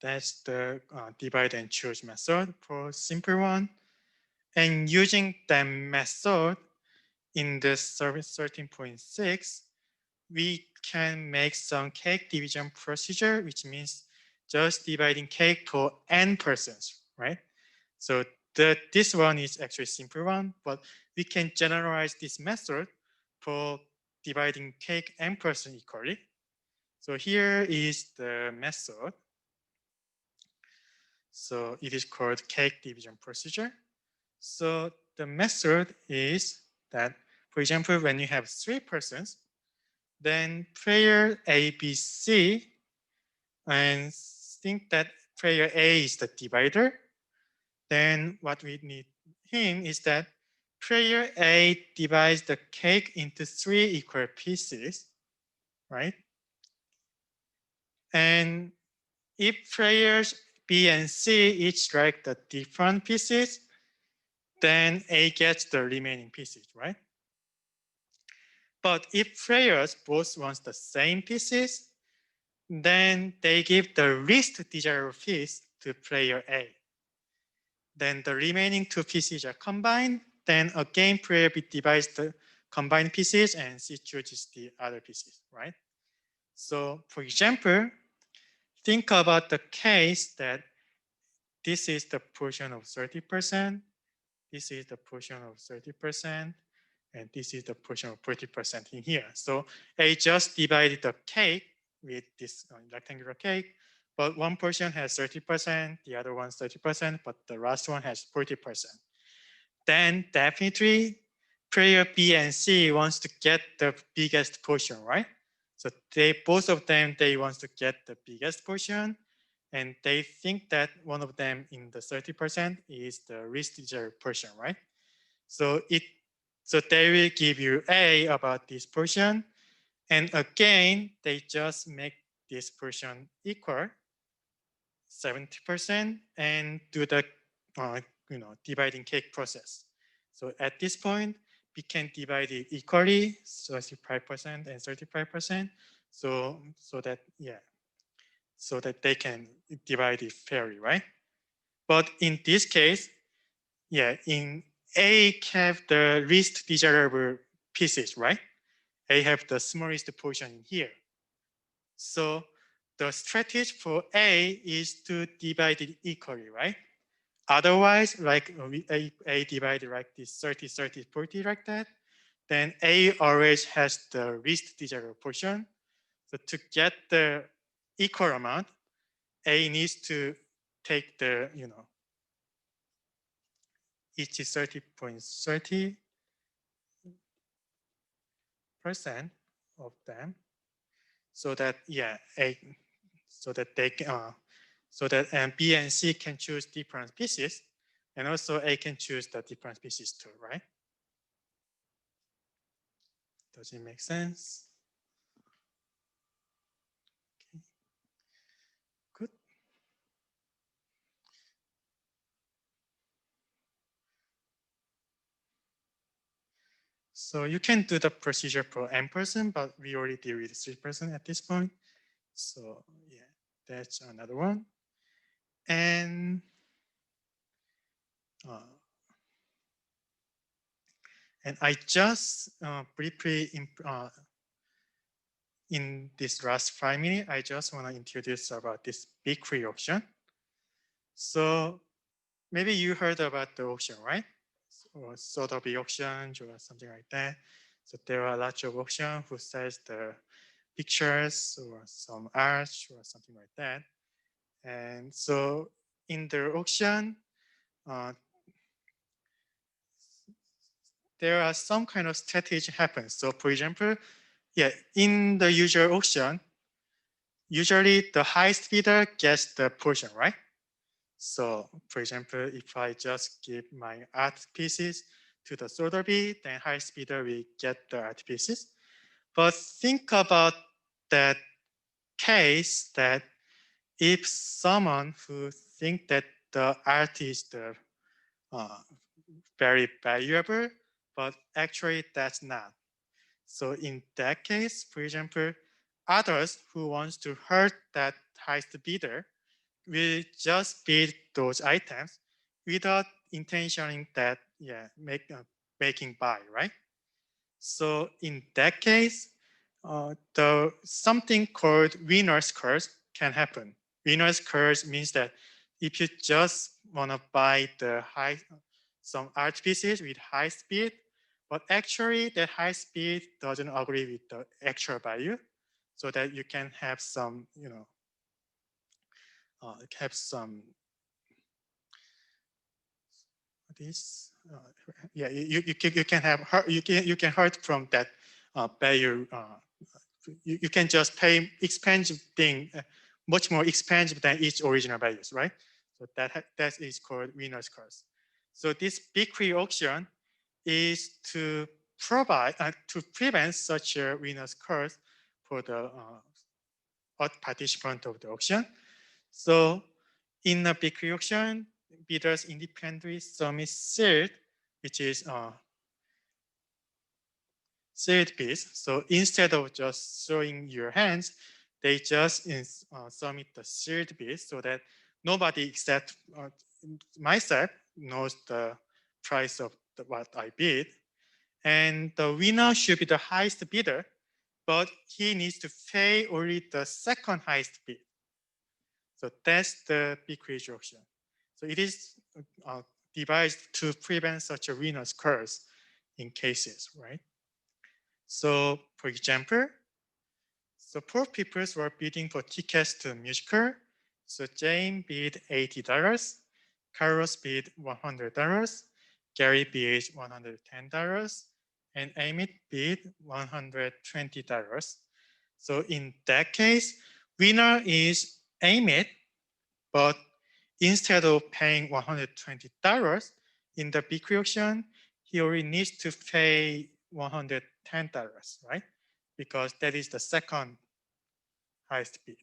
that's the divide and choose method for simple one. And using that method in the service 13.6, we can make some cake division procedure, which means just dividing cake for n persons, right? So this one is actually a simple one, but we can generalize this method for dividing cake n person equally. So here is the method. So it is called cake division procedure. So the method is that, for example, when you have 3 persons, then player A, B, C, and think that player A is the divider, then what we need him is that player A divides the cake into 3 equal pieces, right? And if players B and C each like the different pieces, then A gets the remaining pieces, right? But if players both want the same pieces, then they give the least desirable piece to player A. Then the remaining 2 pieces are combined. Then again, player B divides the combined pieces and C chooses the other pieces, right? So for example, think about the case that this is the portion of 30%, this is the portion of 30%, and this is the portion of 40% in here. So A just divided the cake with this rectangular cake, but one portion has 30%, the other one's 30%, but the last one has 40%. Then definitely player B and C wants to get the biggest portion, right? So both of them, they want to get the biggest portion, and they think that one of them in the 30% is the least desirable portion, right? So they will give you A about this portion, and again, they just make this portion equal 70% and do the dividing cake process. So at this point, we can divide it equally, 35% and 35%. So that they can divide it fairly, right? But in this case, in A have the least desirable pieces, right? A have the smallest portion in here. So the strategy for A is to divide it equally, right? Otherwise, like A divided like this 30, 30, 40 like that, then A always has the least desirable portion. So to get the equal amount, A needs to take the, each is 30.30% of them. So that, so that they can, so that B and C can choose different pieces, and also A can choose the different pieces too, right? Does it make sense? Okay. Good. So you can do the procedure for n person, but we already deal with 3 person at this point. So yeah, that's another one. And and I just briefly in this last 5 minutes, I just want to introduce about this BigQuery auction. So maybe you heard about the auction, right? Or Sotheby auction or something like that. So there are lots of auction who sells the pictures or some art or something like that. And so in the auction, uh, there are some kind of strategy happens. So for example, yeah, in the usual auction, usually the highest bidder gets the portion, right? So for example, if I just give my art pieces to the Sotheby, then highest bidder will get the art pieces. But think about that case that if someone who think that the art is the very valuable, but actually that's not. So in that case, for example, others who wants to hurt that highest bidder will just bid those items without intentioning that making buy, right? So in that case, the something called winner's curse can happen. Winner's curse means that if you just want to buy some art pieces with high speed, but actually that high speed doesn't agree with the actual value, so that you can have some, have some this you can have you can hurt from that value. You can just pay expensive thing, much more expensive than its original values, right? So that is called winner's curse. So this BigQuery auction is to provide to prevent such a winner's curse for the participant of the auction. So in a BigQuery auction, bidders independently submit sealed, which is sealed bids. So instead of just showing your hands, they just submit the sealed bids so that nobody except myself knows the price of what I bid. And the winner should be the highest bidder, but he needs to pay only the second highest bid. So that's the BigQuery auction. So it is devised to prevent such a winner's curse in cases, right? So for example, so four people were bidding for tickets to a musical. So Jane bid $80, Carlos bid $100, Gary bid $110, and Amit bid $120. So in that case, winner is Amit, but instead of paying $120 in the BigQuery auction, he only needs to pay $110, right? Because that is the second highest bid.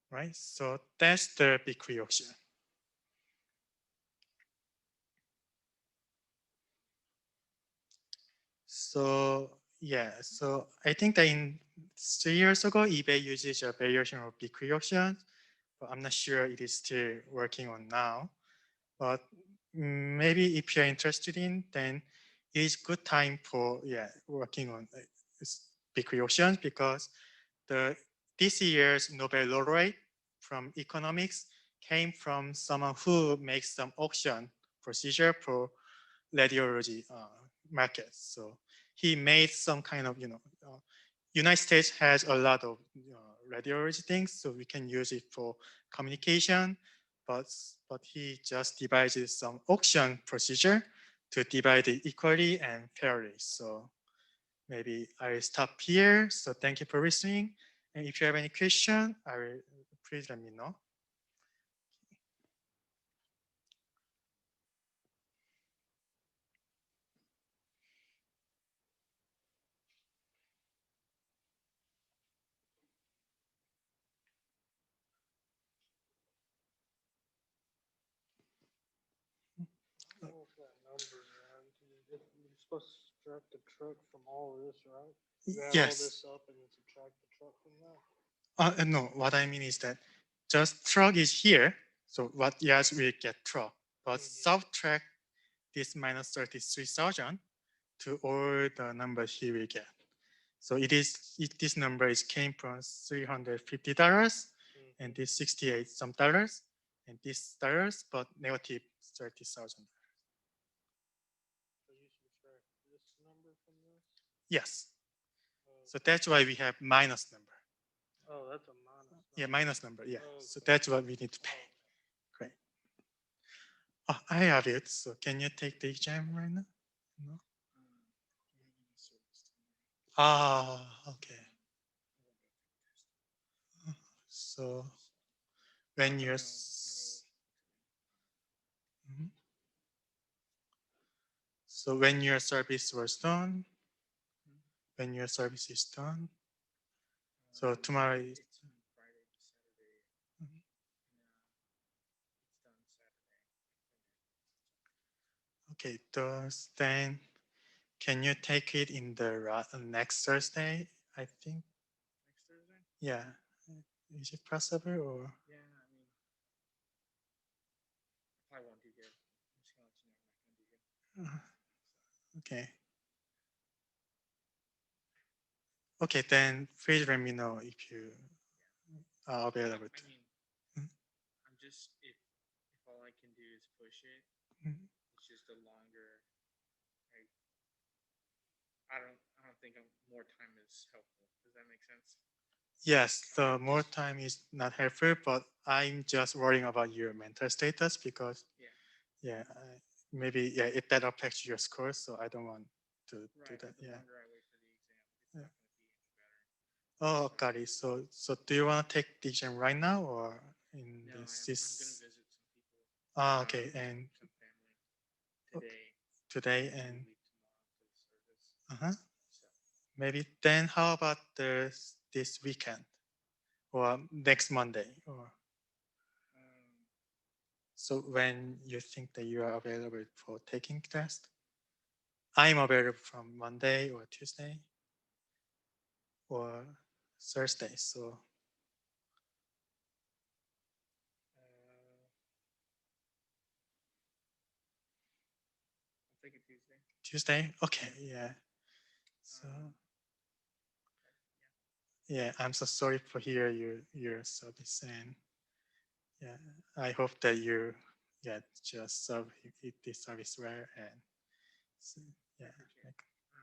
Right? So that's the BigQuery auction. So yeah, so I think that in 3 years ago, eBay uses a variation of BigQuery auction, but I'm not sure it is still working on now. But maybe if you're interested in, then it is good time for working on BigQuery auctions because this year's Nobel laureate from economics came from someone who makes some auction procedure for radiology markets. So he made some kind of, United States has a lot of radiology things, so we can use it for communication, but he just devised some auction procedure to divide it equally and fairly. So maybe I'll stop here. So thank you for listening. And if you have any question, please let me know. You're supposed to subtract the truck from all this, right? You add all Yes. this up and then subtract the truck from that. No, what I mean is that just truck is here. So what yes, we get truck, but subtract this minus 33,000 to all the numbers here we get. So this number is came from $350 and this 68 some dollars and this dollars, but negative 30,000. So you subtract this number from this? Yes. So that's why we have minus number. Oh, that's a minus. Yeah, minus number. Yeah. So Okay. that's what we need to pay. Great. Oh, I have it. So can you take the exam right now? No. Ah, okay. So when you're Mhm. So when your service was done, when your service is done, so tomorrow is Mhm. Okay, then can you take it in the next Thursday? I think. Next Thursday? Yeah. Is it possible or? Yeah, I mean, I probably won't do good. I'm just gonna let you know I'm not gonna do good. Okay. Okay, then please let me know if you are available. I mean, Mhm. I'm just if all I can do is push it, Mhm. it's just a longer. I don't think more time is helpful. Does that make sense? Yes, the more time is not helpful, but I'm just worrying about your mental status because Yeah. yeah, maybe yeah, if that affects your score, so I don't want to do Right. that. But the Yeah. longer I wait for the exam, it's Yeah. not going to be any better. Oh, got it. So do you want to take the exam right now or in No, this? I'm going to visit some people. Ah, okay, and Some family today. today We and leave tomorrow for the service. uh-huh. So Maybe then how about this weekend or next Monday or um, so when you think that you are available for taking test? I'm available from Monday or Tuesday or Thursday. So I'll take it Tuesday. Tuesday? Okay, yeah. So yeah, I'm so sorry for hear your service and yeah, I hope that you just serve this service well and so, yeah. Like, I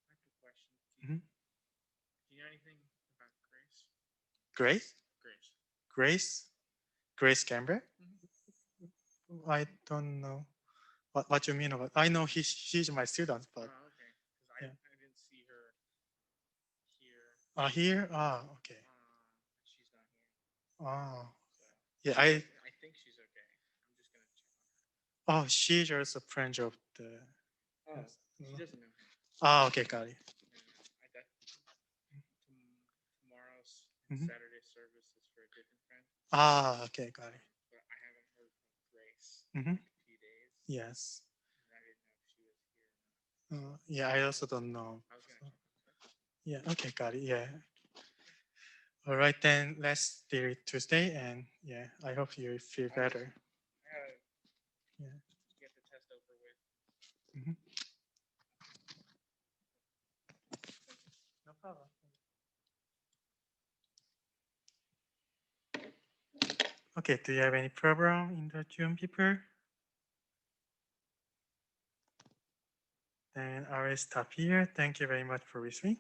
have a question. Mhm. Do you know anything about Grace? Grace? Grace. Grace? Grace Gamber? Mm-hmm. I don't know what you mean about. I know she's my student, but Oh, okay. Because yeah. I didn't see her here. Here? Okay. She's not here. Oh, So yeah. I think she's okay. I'm just gonna check on her. Oh, she's just a friend of the. Oh, she doesn't know him. Oh, okay, got it. Tomorrow's Mhm. Saturday service is for a different friend. Okay, got it. But I haven't heard from Grace Mhm. in like a few days. Yes. And I didn't know if she was here. Yeah, I also don't know. I was gonna check. Yeah, okay, got it. Yeah. All right, then let's do it Tuesday, and yeah, I hope you feel better. I gotta Yeah. get the test over with. Mhm. No problem. Okay, do you have any problem in the Zoom people? Then I will stop here. Thank you very much for listening.